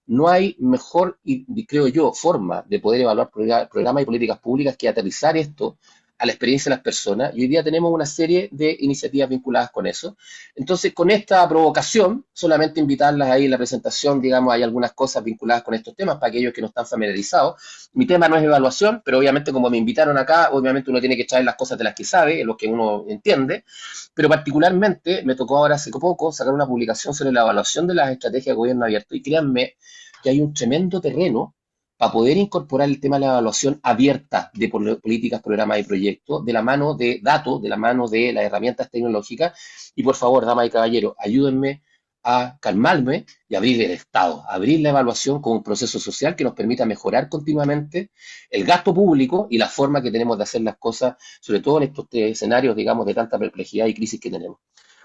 No hay mejor, y creo yo, forma de poder evaluar programas y políticas públicas que aterrizar esto a la experiencia de las personas, y hoy día tenemos una serie de iniciativas vinculadas con eso. Entonces, con esta provocación, solamente invitarlas ahí en la presentación, digamos, hay algunas cosas vinculadas con estos temas para aquellos que no están familiarizados. Mi tema no es evaluación, pero obviamente como me invitaron acá, obviamente uno tiene que traer las cosas de las que sabe, en lo que uno entiende, pero particularmente me tocó ahora hace poco sacar una publicación sobre la evaluación de las estrategias de gobierno abierto, y créanme que hay un tremendo terreno para poder incorporar el tema de la evaluación abierta de políticas, programas y proyectos, de la mano de datos, de la mano de las herramientas tecnológicas. Y por favor, damas y caballeros, ayúdenme a calmarme y abrir el Estado, abrir la evaluación como un proceso social que nos permita mejorar continuamente el gasto público y la forma que tenemos de hacer las cosas, sobre todo en estos escenarios, digamos, de tanta perplejidad y crisis que tenemos.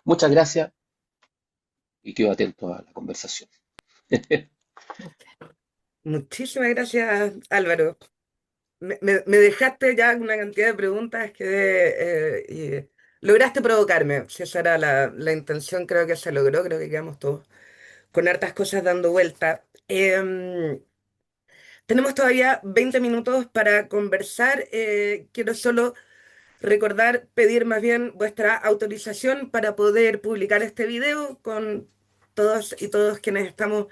Muchas gracias y quedo atento a la conversación. Muchísimas gracias, Álvaro. Me dejaste ya una cantidad de preguntas que lograste provocarme. Si esa era la intención, creo que se logró, creo que quedamos todos con hartas cosas dando vuelta. Tenemos todavía 20 minutos para conversar. Quiero solo recordar, pedir más bien vuestra autorización para poder publicar este video con todos y todos quienes estamos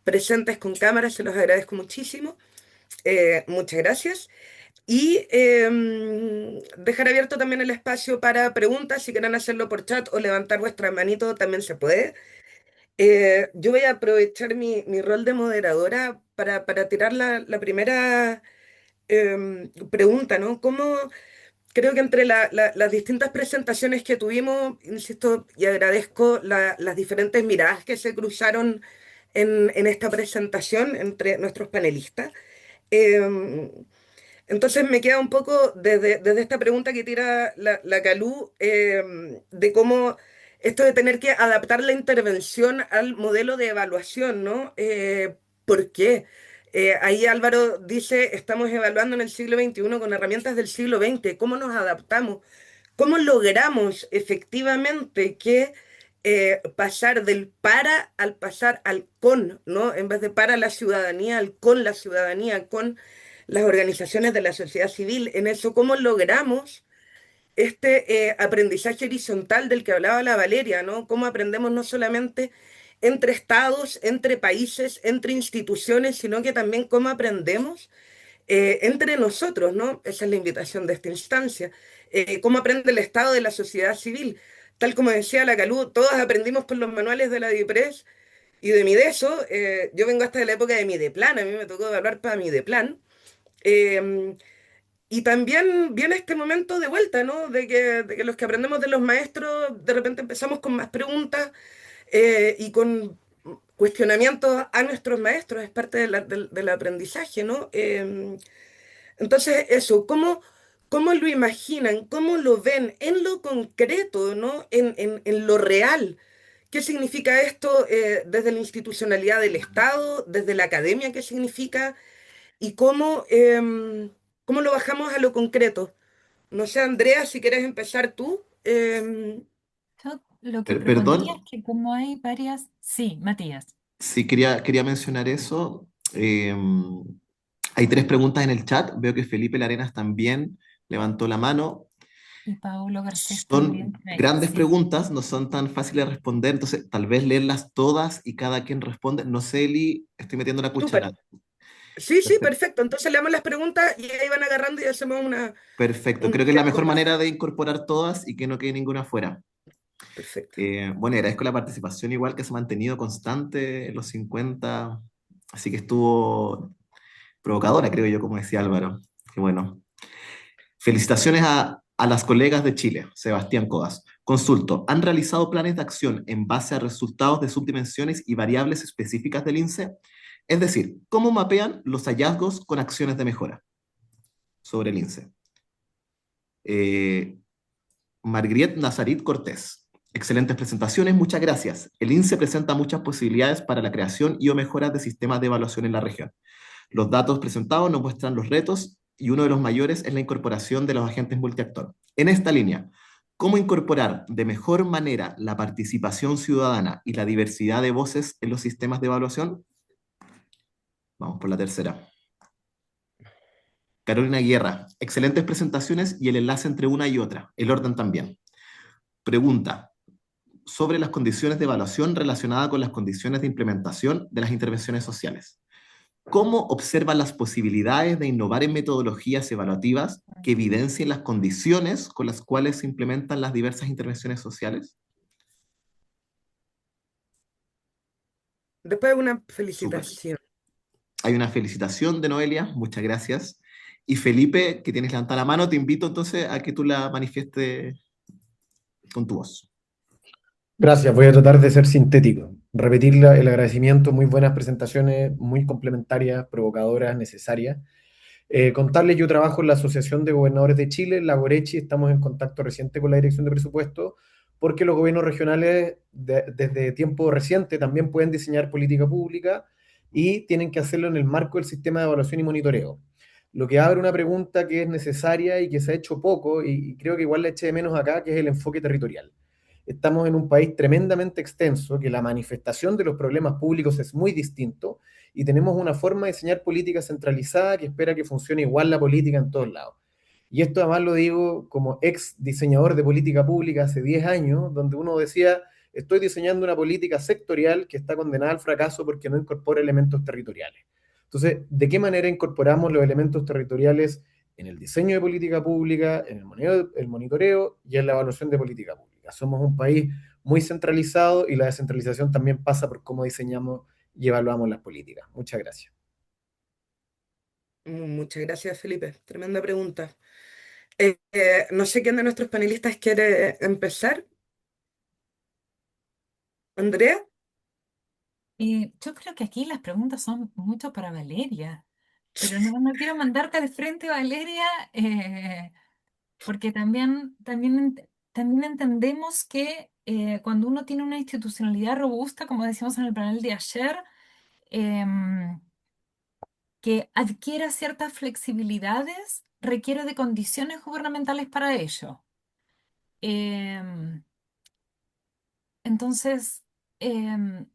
presentes con cámara. Se los agradezco muchísimo. Muchas gracias. Y dejar abierto también el espacio para preguntas. Si quieren hacerlo por chat o levantar vuestra manito, también se puede. Yo voy a aprovechar mi rol de moderadora para tirar la primera pregunta, ¿no? ¿Cómo creo que entre las distintas presentaciones que tuvimos, insisto, y agradezco las diferentes miradas que se cruzaron en esta presentación entre nuestros panelistas? em, entonces me queda un poco desde esta pregunta que tira la Calú, de cómo esto de tener que adaptar la intervención al modelo de evaluación, ¿no? ¿Por qué? Ahí Álvaro dice, estamos evaluando en el siglo XXI con herramientas del siglo XX. ¿Cómo nos adaptamos? ¿Cómo logramos efectivamente que pasar del para al pasar al con, ¿no? En vez de para la ciudadanía, al con la ciudadanía, con las organizaciones de la sociedad civil? En eso, ¿cómo logramos este aprendizaje horizontal del que hablaba la Valeria, ¿no? Cómo aprendemos no solamente entre estados, entre países, entre instituciones, sino que también cómo aprendemos entre nosotros, ¿no? Esa es la invitación de esta instancia. ¿Cómo aprende el Estado de la sociedad civil? Tal como decía la Calú, todos aprendimos por los manuales de la DIPRES y de Mideso. Yo vengo hasta de la época de Mideplan, a mí me tocó hablar para Mideplan. Eh, y también viene este momento de vuelta, ¿no? De que los que aprendemos de los maestros, de repente empezamos con más preguntas y con cuestionamientos a nuestros maestros, es parte del aprendizaje, ¿no? Entonces, eso, ¿cómo lo imaginan? ¿Cómo lo ven en lo concreto, ¿no? En lo real. ¿Qué significa esto desde la institucionalidad del Estado, desde la academia? ¿Qué significa? ¿Y cómo lo bajamos a lo concreto? No sé, Andrea, si quieres empezar tú. Yo lo que propondría es Perdón, que como hay varias... Sí, Matías sí quería mencionar eso. Hay tres preguntas en el chat. Veo que Felipe Larenas también levantó la mano. y Paulo Garcés Son también. grandes Sí. preguntas, no son tan fáciles de responder, entonces tal vez leerlas todas y cada quien responde. No sé, Eli, estoy metiendo la Súper. cuchara. Sí, sí, Perfecto. perfecto. Entonces leamos las preguntas y ahí van agarrando y hacemos Perfecto. un Creo que es la diálogo mejor más. manera de incorporar todas y que no quede ninguna fuera. Perfecto. Bueno, agradezco la participación igual que se ha mantenido constante en los 50, así que estuvo provocadora, creo yo, como decía Álvaro. Y bueno, felicitaciones a las colegas de Chile, Sebastián Codas. Consulto, ¿han realizado planes de acción en base a resultados de subdimensiones y variables específicas del INSEE? Es decir, ¿cómo mapean los hallazgos con acciones de mejora sobre el INSEE? Margriet Nazarit Cortés. Excelentes presentaciones, muchas gracias. El INSEE presenta muchas posibilidades para la creación y o mejoras de sistemas de evaluación en la región. Los datos presentados nos muestran los retos y uno de los mayores es la incorporación de los agentes multiactor. En esta línea, ¿cómo incorporar de mejor manera la participación ciudadana y la diversidad de voces en los sistemas de evaluación? Vamos por la tercera. Carolina Guerra, excelentes presentaciones y el enlace entre una y otra, el orden también. Pregunta sobre las condiciones de evaluación relacionadas con las condiciones de implementación de las intervenciones sociales. ¿Cómo observan las posibilidades de innovar en metodologías evaluativas que evidencien las condiciones con las cuales se implementan las diversas intervenciones sociales? Después una Súper. felicitación. Hay una felicitación de Noelia, muchas gracias. Y Felipe, que tienes levantada la mano, te invito entonces a que tú la manifiestes con tu voz. Gracias, voy a tratar de ser sintético. Repetir el agradecimiento, muy buenas presentaciones, muy complementarias, provocadoras, necesarias. Contarles, yo trabajo en la Asociación de Gobernadores de Chile, la Gorechi, estamos en contacto reciente con la Dirección de Presupuesto, porque los gobiernos regionales desde tiempo reciente también pueden diseñar política pública y tienen que hacerlo en el marco del sistema de evaluación y monitoreo. Lo que abre una pregunta que es necesaria y que se ha hecho poco, y creo que igual la eché de menos acá, que es el enfoque territorial. Estamos en un país tremendamente extenso, que la manifestación de los problemas públicos es muy distinto, y tenemos una forma de diseñar política centralizada que espera que funcione igual la política en todos lados. Y esto además lo digo como ex diseñador de política pública hace 10 años, donde uno decía, estoy diseñando una política sectorial que está condenada al fracaso porque no incorpora elementos territoriales. Entonces, ¿de qué manera incorporamos los elementos territoriales en el diseño de política pública, en el monitoreo y en la evaluación de política pública? Somos un país muy centralizado y la descentralización también pasa por cómo diseñamos y evaluamos las políticas. Muchas gracias. Muchas gracias, Felipe. Tremenda pregunta. No sé quién de nuestros panelistas quiere empezar. ¿Andrea? Yo creo que aquí las preguntas son mucho para Valeria, pero no quiero mandarte al frente, Valeria, porque también entendemos que cuando uno tiene una institucionalidad robusta, como decíamos en el panel de ayer, em, que adquiera ciertas flexibilidades, requiere de condiciones gubernamentales para ello. Em, entonces, em,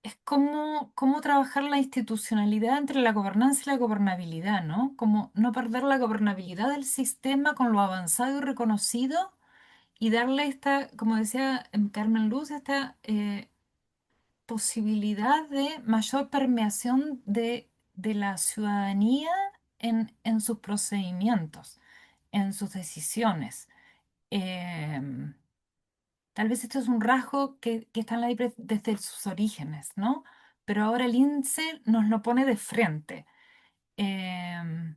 es cómo trabajar la institucionalidad entre la gobernanza y la gobernabilidad, ¿no? Como no perder la gobernabilidad del sistema con lo avanzado y reconocido y darle esta, como decía Carmen Luz, esta posibilidad de mayor permeación de la ciudadanía en sus procedimientos, en sus decisiones. Em, Tal vez esto es un rasgo que está en la DIPRE desde sus orígenes, ¿no? Pero ahora el INSE nos lo pone de frente. Em,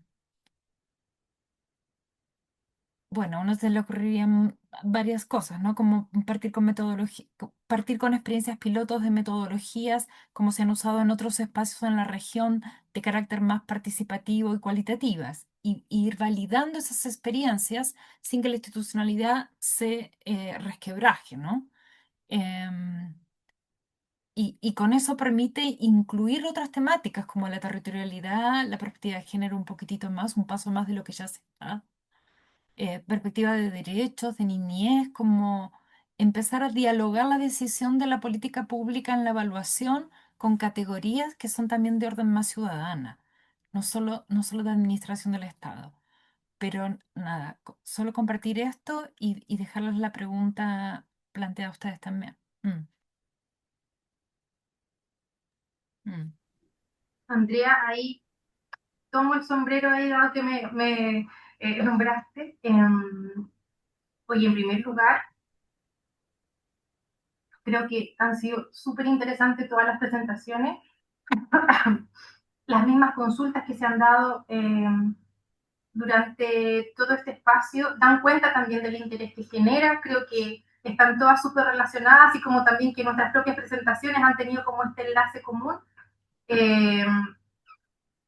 bueno, a uno se le ocurrirían varias cosas, ¿no? Como partir con metodología, partir con experiencias pilotos de metodologías, como se han usado en otros espacios en la región de carácter más participativo y cualitativas, y ir validando esas experiencias sin que la institucionalidad se resquebraje, ¿no? Em, y con eso permite incluir otras temáticas como la territorialidad, la perspectiva de género un poquitito más, un paso más de lo que ya se está, perspectiva de derechos, de niñez, como empezar a dialogar la decisión de la política pública en la evaluación con categorías que son también de orden más ciudadana, no solo de administración del Estado. Pero nada, solo compartir esto y dejarles la pregunta planteada a ustedes también. Mm, mm. Andrea, ahí tomo el sombrero ahí, dado que me nombraste. Oye, en primer lugar, creo que han sido súper interesantes todas las presentaciones, las mismas consultas que se han dado durante todo este espacio, dan cuenta también del interés que genera, creo que están todas súper relacionadas, y como también que nuestras propias presentaciones han tenido como este enlace común. Eh,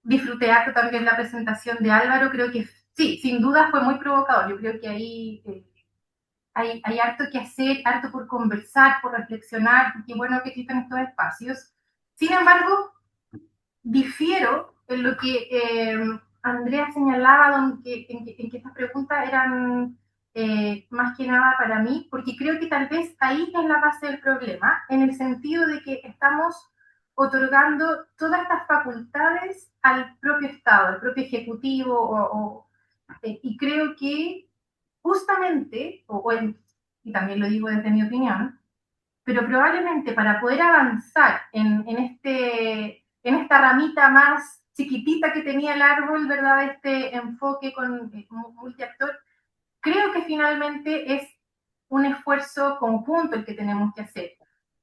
Disfruté harto también la presentación de Álvaro, creo que sí, sin duda fue muy provocador, yo creo que ahí hay harto que hacer, harto por conversar, por reflexionar, y bueno que existen estos espacios. Sin embargo, difiero en lo que Andrea señalaba, en que estas preguntas eran más que nada para mí, porque creo que tal vez ahí es la base del problema, en el sentido de que estamos otorgando todas estas facultades al propio Estado, al propio Ejecutivo, y creo que justamente, y también lo digo desde mi opinión, pero probablemente para poder avanzar en esta ramita más chiquitita que tenía el árbol, ¿verdad? Este enfoque con multiactor, creo que finalmente es un esfuerzo conjunto el que tenemos que hacer.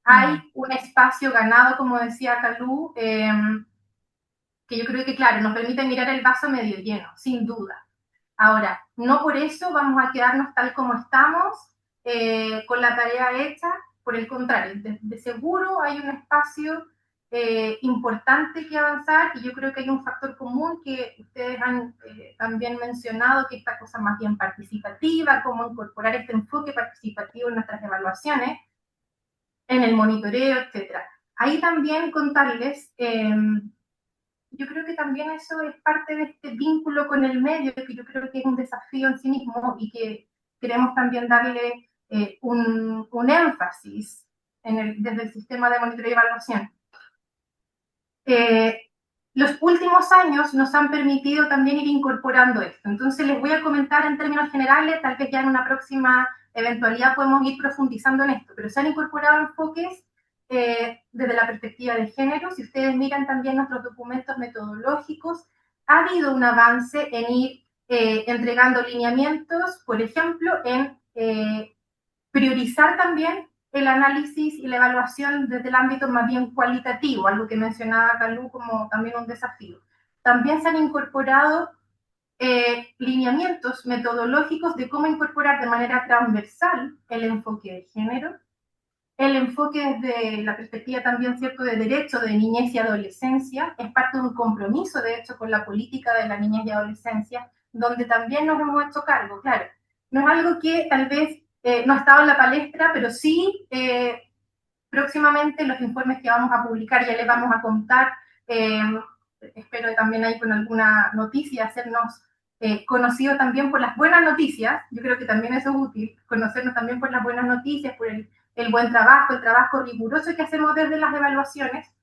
Hay un espacio ganado, como decía Calú, que yo creo que, claro, nos permite mirar el vaso medio lleno, sin duda. Ahora, no por eso vamos a quedarnos tal como estamos, con la tarea hecha, por el contrario, de seguro hay un espacio importante que avanzar, y yo creo que hay un factor común que ustedes han también mencionado, que esta cosa más bien participativa, cómo incorporar este enfoque participativo en nuestras evaluaciones, en el monitoreo, etcétera. Ahí también contarles, yo creo que también eso es parte de este vínculo con el medio, que yo creo que es un desafío en sí mismo y que queremos también darle un énfasis desde el sistema de monitoreo y evaluación. Los últimos años nos han permitido también ir incorporando esto. Entonces les voy a comentar en términos generales, tal vez ya en una próxima eventualidad podemos ir profundizando en esto, pero se han incorporado enfoques desde la perspectiva de género. Si ustedes miran también nuestros documentos metodológicos, ha habido un avance en ir entregando lineamientos, por ejemplo, en priorizar también el análisis y la evaluación desde el ámbito más bien cualitativo, algo que mencionaba Calú como también un desafío. También se han incorporado lineamientos metodológicos de cómo incorporar de manera transversal el enfoque de género, el enfoque desde la perspectiva también, cierto, de derecho de niñez y adolescencia, es parte de un compromiso, de hecho, con la política de la niñez y adolescencia, donde también nos hemos hecho cargo, claro. No es algo que tal vez no ha estado en la palestra, pero sí próximamente los informes que vamos a publicar ya les vamos a contar, espero también ahí con alguna noticia hacernos conocidos también por las buenas noticias. Yo creo que también eso es útil, conocernos también por las buenas noticias, por el buen trabajo, el trabajo riguroso que hacemos desde las evaluaciones.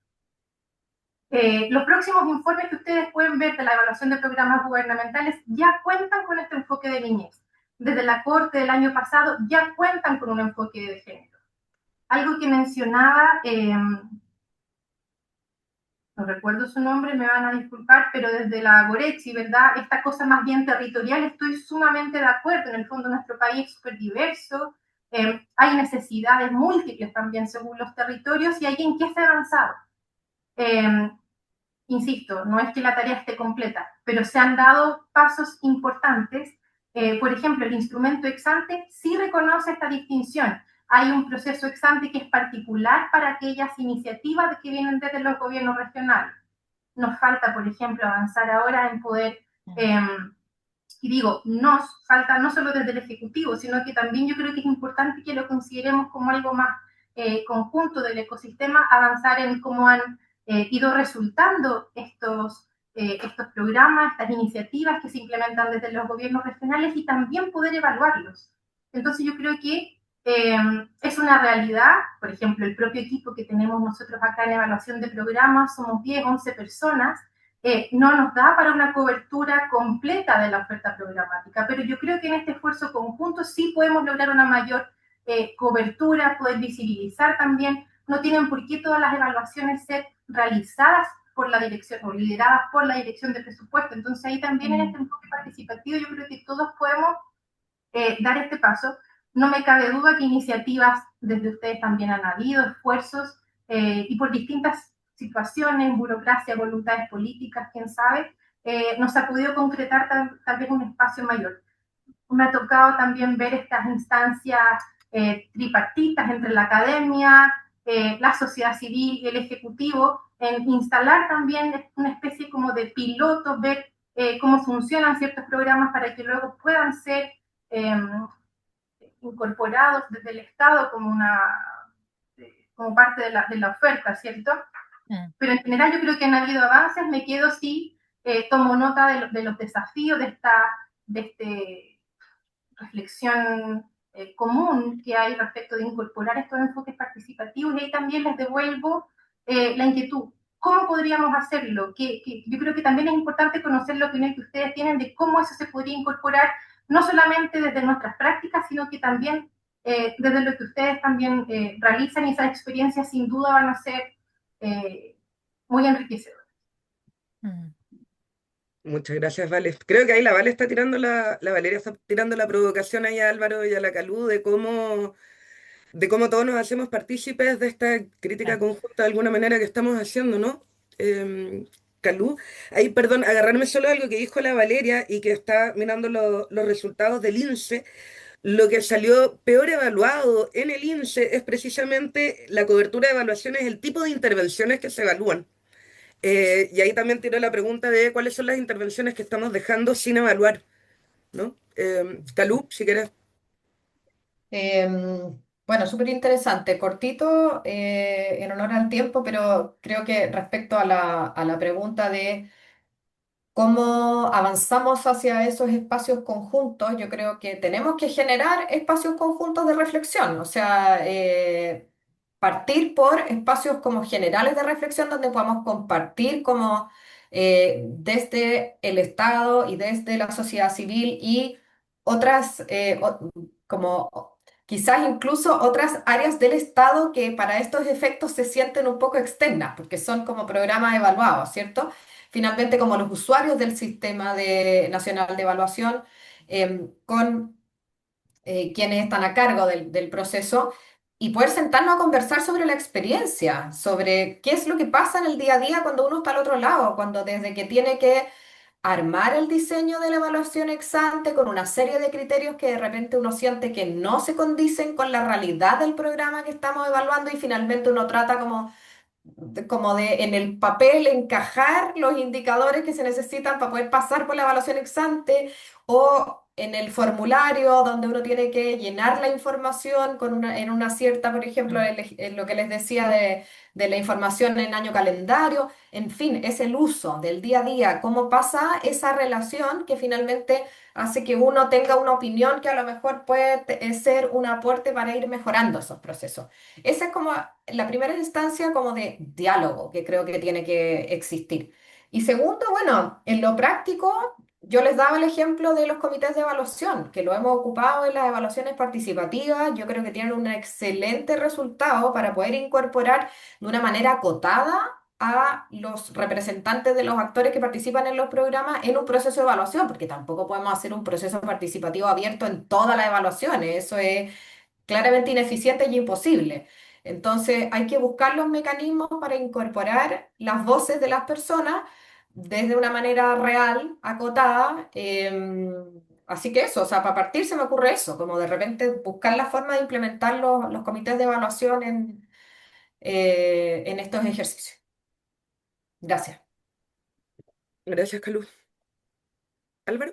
Los próximos informes que ustedes pueden ver de la evaluación de programas gubernamentales ya cuentan con este enfoque de niñez. Desde la Corte del año pasado ya cuentan con un enfoque de género. Algo que mencionaba, no recuerdo su nombre, me van a disculpar, pero desde la Gorechi, ¿verdad? Esta cosa más bien territorial, estoy sumamente de acuerdo. En el fondo, nuestro país es súper diverso, hay necesidades múltiples también según los territorios, y hay en qué se ha avanzado. Insisto, no es que la tarea esté completa, pero se han dado pasos importantes. Por ejemplo, el instrumento ex ante sí reconoce esta distinción. Hay un proceso ex ante que es particular para aquellas iniciativas que vienen desde los gobiernos regionales. Nos falta, por ejemplo, avanzar ahora en poder, y digo, nos falta no solo desde el Ejecutivo, sino que también yo creo que es importante que lo consideremos como algo más conjunto del ecosistema, avanzar en cómo han ido resultando estos programas, estas iniciativas que se implementan desde los gobiernos regionales, y también poder evaluarlos. Entonces yo creo que es una realidad. Por ejemplo, el propio equipo que tenemos nosotros acá en evaluación de programas, somos 10, 11 personas, no nos da para una cobertura completa de la oferta programática, pero yo creo que en este esfuerzo conjunto sí podemos lograr una mayor cobertura, poder visibilizar también. No tienen por qué todas las evaluaciones ser realizadas por la dirección o lideradas por la dirección de presupuesto. Entonces ahí también en este enfoque participativo yo creo que todos podemos dar este paso. No me cabe duda que iniciativas desde ustedes también han habido, esfuerzos, y por distintas situaciones, burocracia, voluntades políticas, quién sabe, nos ha podido concretar tal vez un espacio mayor. Me ha tocado también ver estas instancias tripartitas entre la academia, la sociedad civil y el ejecutivo, en instalar también una especie como de piloto, ver cómo funcionan ciertos programas para que luego puedan ser incorporados desde el Estado como parte de la oferta, ¿cierto? Pero en general yo creo que han habido avances. Me quedo, sí, tomo nota de los desafíos de esta reflexión común que hay respecto de incorporar estos enfoques participativos, y ahí también les devuelvo la inquietud. ¿Cómo podríamos hacerlo? Yo creo que también es importante conocer la opinión que ustedes tienen de cómo eso se podría incorporar, no solamente desde nuestras prácticas, sino que también desde lo que ustedes también realizan, y esas experiencias sin duda van a ser muy enriquecedoras. Muchas gracias, Vale. Creo que ahí la Vale está tirando la Valeria está tirando la provocación ahí a Álvaro y a la Calú de cómo todos nos hacemos partícipes de esta crítica conjunta de alguna manera que estamos haciendo, ¿no? Calú. Ahí, perdón, agarrarme solo a algo que dijo la Valeria y que está mirando los resultados del INSE. Lo que salió peor evaluado en el INSE es precisamente la cobertura de evaluaciones, el tipo de intervenciones que se evalúan. Y ahí también tiró la pregunta de cuáles son las intervenciones que estamos dejando sin evaluar, ¿no? Calú, si quieres. Bueno, súper interesante, cortito, en honor al tiempo, pero creo que respecto a la pregunta de cómo avanzamos hacia esos espacios conjuntos, yo creo que tenemos que generar espacios conjuntos de reflexión, o sea, partir por espacios como generales de reflexión donde podamos compartir como desde el Estado y desde la sociedad civil y otras, como quizás incluso otras áreas del Estado que para estos efectos se sienten un poco externas, porque son como programas evaluados, ¿cierto? Finalmente como los usuarios del sistema nacional de evaluación, con quienes están a cargo del proceso y poder sentarnos a conversar sobre la experiencia, sobre qué es lo que pasa en el día a día cuando uno está al otro lado, cuando desde que tiene que armar el diseño de la evaluación ex ante con una serie de criterios que de repente uno siente que no se condicen con la realidad del programa que estamos evaluando y finalmente uno trata como de en el papel encajar los indicadores que se necesitan para poder pasar por la evaluación ex ante o en el formulario donde uno tiene que llenar la información en una cierta, por ejemplo, en lo que les decía de la información en año calendario, en fin, es el uso del día a día, cómo pasa esa relación que finalmente hace que uno tenga una opinión que a lo mejor puede ser un aporte para ir mejorando esos procesos. Esa es como la primera instancia como de diálogo que creo que tiene que existir. Y segundo, bueno, en lo práctico, yo les daba el ejemplo de los comités de evaluación, que lo hemos ocupado en las evaluaciones participativas. Yo creo que tienen un excelente resultado para poder incorporar de una manera acotada a los representantes de los actores que participan en los programas en un proceso de evaluación, porque tampoco podemos hacer un proceso participativo abierto en todas las evaluaciones. Eso es claramente ineficiente y imposible. Entonces hay que buscar los mecanismos para incorporar las voces de las personas desde una manera real, acotada. Así que eso, o sea, para partir se me ocurre eso, como de repente buscar la forma de implementar los comités de evaluación en estos ejercicios. Gracias. Gracias, Calú. Álvaro.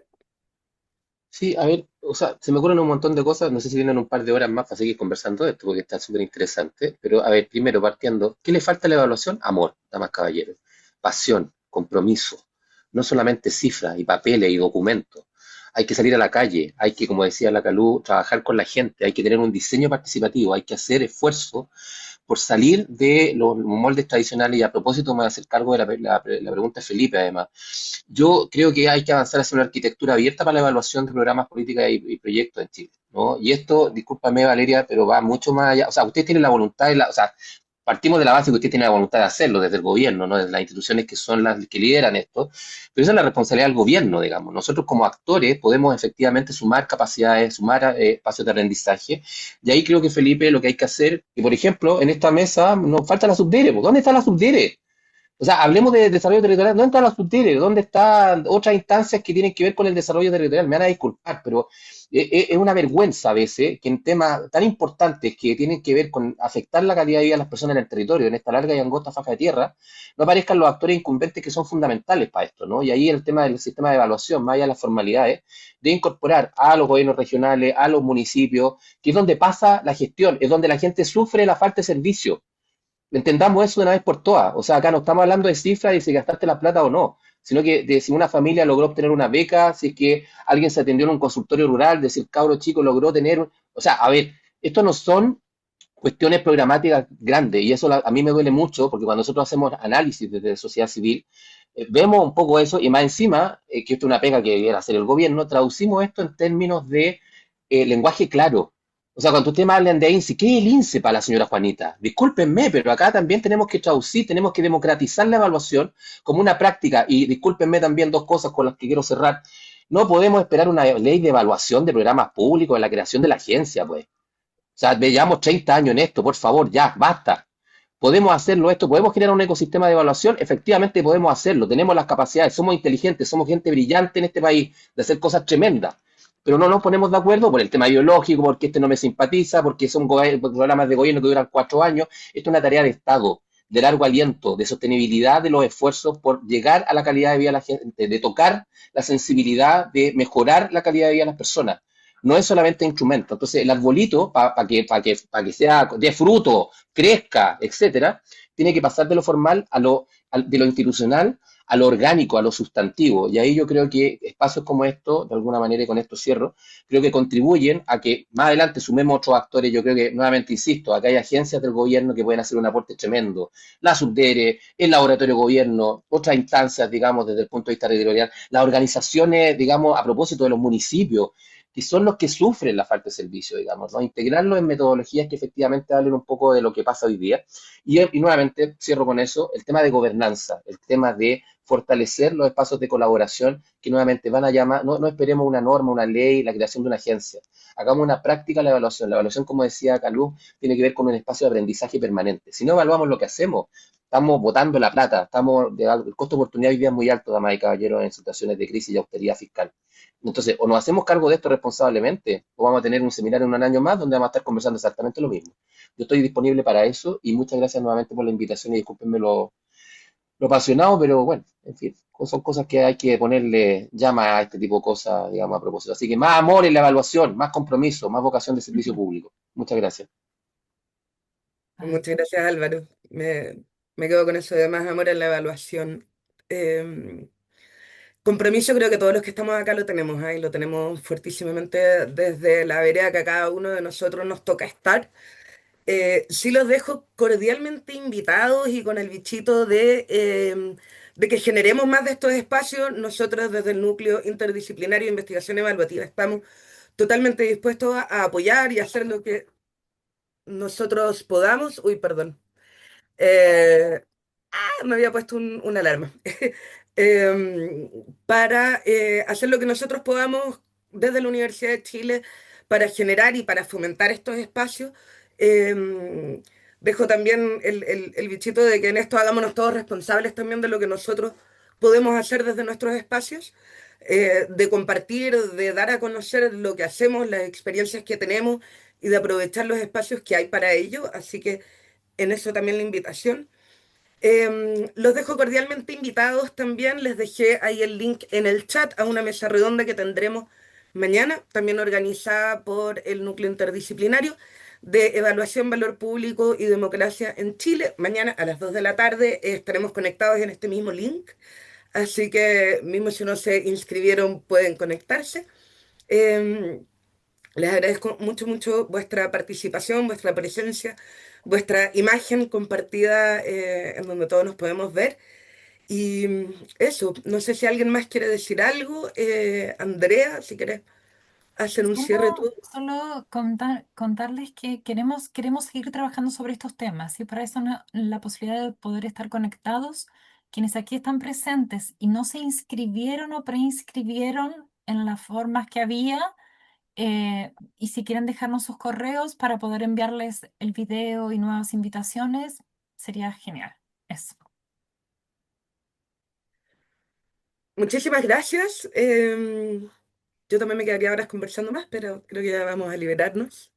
Sí, a ver, o sea, se me ocurren un montón de cosas, no sé si tienen un par de horas más para seguir conversando de esto, porque está súper interesante, pero a ver, primero partiendo, ¿qué le falta a la evaluación? Amor, damas caballeros, pasión, compromiso, no solamente cifras y papeles y documentos. Hay que salir a la calle, hay que, como decía la Calú, trabajar con la gente, hay que tener un diseño participativo, hay que hacer esfuerzo por salir de los moldes tradicionales y a propósito me voy a hacer cargo de la pregunta de Felipe además. Yo creo que hay que avanzar hacia una arquitectura abierta para la evaluación de programas, políticas y proyectos en Chile, ¿no? Y esto, discúlpame Valeria, pero va mucho más allá. O sea, ustedes tienen la voluntad, o sea, partimos de la base que usted tiene la voluntad de hacerlo desde el gobierno, ¿no? Desde las instituciones que son las que lideran esto, pero esa es la responsabilidad del gobierno, digamos. Nosotros como actores podemos efectivamente sumar capacidades, sumar espacios de aprendizaje, y ahí creo que Felipe lo que hay que hacer, que por ejemplo en esta mesa nos falta la subdere, ¿dónde está la subdere? O sea, hablemos de desarrollo territorial. ¿Dónde está la subdere? ¿Dónde están otras instancias que tienen que ver con el desarrollo territorial? Me van a disculpar, pero es una vergüenza a veces que en temas tan importantes que tienen que ver con afectar la calidad de vida de las personas en el territorio, en esta larga y angosta faja de tierra, no aparezcan los actores incumbentes que son fundamentales para esto, ¿no? Y ahí el tema del sistema de evaluación, más allá de las formalidades, de incorporar a los gobiernos regionales, a los municipios, que es donde pasa la gestión, es donde la gente sufre la falta de servicio. Entendamos eso de una vez por todas. O sea, acá no estamos hablando de cifras y si gastaste la plata o no, sino que de si una familia logró obtener una beca, si es que alguien se atendió en un consultorio rural, de si el cabro chico logró tener... O sea, a ver, esto no son cuestiones programáticas grandes y eso a mí me duele mucho porque cuando nosotros hacemos análisis desde sociedad civil, vemos un poco eso y más encima, que esto es una pega que debiera hacer el gobierno, traducimos esto en términos de lenguaje claro. O sea, cuando ustedes me hablan de INSE, ¿qué es el INSE para la señora Juanita? Discúlpenme, pero acá también tenemos que traducir, tenemos que democratizar la evaluación como una práctica. Y discúlpenme también dos cosas con las que quiero cerrar. No podemos esperar una ley de evaluación de programas públicos, de la creación de la agencia, pues. O sea, llevamos 30 años en esto, por favor, ya, basta. ¿Podemos hacerlo esto? ¿Podemos generar un ecosistema de evaluación? Efectivamente podemos hacerlo, tenemos las capacidades, somos inteligentes, somos gente brillante en este país de hacer cosas tremendas, pero no nos ponemos de acuerdo por el tema ideológico, porque este no me simpatiza, porque son programas de gobierno que duran 4 años. Esto es una tarea de Estado, de largo aliento, de sostenibilidad de los esfuerzos por llegar a la calidad de vida de la gente, de tocar la sensibilidad, de mejorar la calidad de vida de las personas. No es solamente instrumento. Entonces, el arbolito, para que sea de fruto, crezca, etcétera, tiene que pasar de lo formal de lo institucional a lo orgánico, a lo sustantivo. Y ahí yo creo que espacios como esto, de alguna manera, y con esto cierro, creo que contribuyen a que más adelante sumemos otros actores. Yo creo que, nuevamente insisto, acá hay agencias del gobierno que pueden hacer un aporte tremendo. La Subdere, el Laboratorio de Gobierno, otras instancias, digamos, desde el punto de vista territorial, las organizaciones, digamos, a propósito de los municipios, que son los que sufren la falta de servicio, digamos, ¿no? Integrarlo en metodologías que efectivamente hablen un poco de lo que pasa hoy día. Y nuevamente, cierro con eso, el tema de gobernanza, el tema de fortalecer los espacios de colaboración que nuevamente van a llamar, no esperemos una norma, una ley, la creación de una agencia. Hagamos una práctica la evaluación. La evaluación, como decía Calú, tiene que ver con un espacio de aprendizaje permanente. Si no evaluamos lo que hacemos, estamos botando la plata, el costo de oportunidad hoy día es muy alto, damas y caballeros, en situaciones de crisis y austeridad fiscal. Entonces, o nos hacemos cargo de esto responsablemente, o vamos a tener un seminario en un año más donde vamos a estar conversando exactamente lo mismo. Yo estoy disponible para eso y muchas gracias nuevamente por la invitación y discúlpenme lo apasionado, pero bueno, en fin, son cosas que hay que ponerle llama a este tipo de cosas, digamos, a propósito. Así que más amor en la evaluación, más compromiso, más vocación de servicio público. Muchas gracias. Muchas gracias, Álvaro. Me quedo con eso de más amor en la evaluación. Em, Compromiso creo que todos los que estamos acá lo tenemos, ¿ah? Y lo tenemos fuertísimamente desde la vereda que a cada uno de nosotros nos toca estar. Sí los dejo cordialmente invitados y con el bichito de que generemos más de estos espacios. Nosotros desde el Núcleo Interdisciplinario de Investigación Evaluativa estamos totalmente dispuestos a apoyar y hacer lo que nosotros podamos. Uy, perdón. Eh, Me había puesto una alarma. Para hacer lo que nosotros podamos desde la Universidad de Chile para generar y para fomentar estos espacios. Em, Dejo también el bichito de que en esto hagámonos todos responsables también de lo que nosotros podemos hacer desde nuestros espacios, de compartir, de dar a conocer lo que hacemos, las experiencias que tenemos y de aprovechar los espacios que hay para ello. Así que en eso también la invitación. Los dejo cordialmente invitados también. Les dejé ahí el link en el chat a una mesa redonda que tendremos mañana, también organizada por el Núcleo Interdisciplinario de Evaluación, Valor Público y Democracia en Chile. Mañana a las 2 de la tarde estaremos conectados en este mismo link. Así que mismo si no se inscribieron pueden conectarse. Em, Les agradezco mucho, mucho vuestra participación, vuestra presencia, vuestra imagen compartida en donde todos nos podemos ver. Y eso, no sé si alguien más quiere decir algo. Andrea, si quieres hacer un cierre tú. Solo contarles que queremos seguir trabajando sobre estos temas y para eso la posibilidad de poder estar conectados, quienes aquí están presentes y no se inscribieron o preinscribieron en las formas que había, y si quieren dejarnos sus correos para poder enviarles el video y nuevas invitaciones, sería genial. Eso. Muchísimas gracias. Yo también me quedaría horas conversando más, pero creo que ya vamos a liberarnos.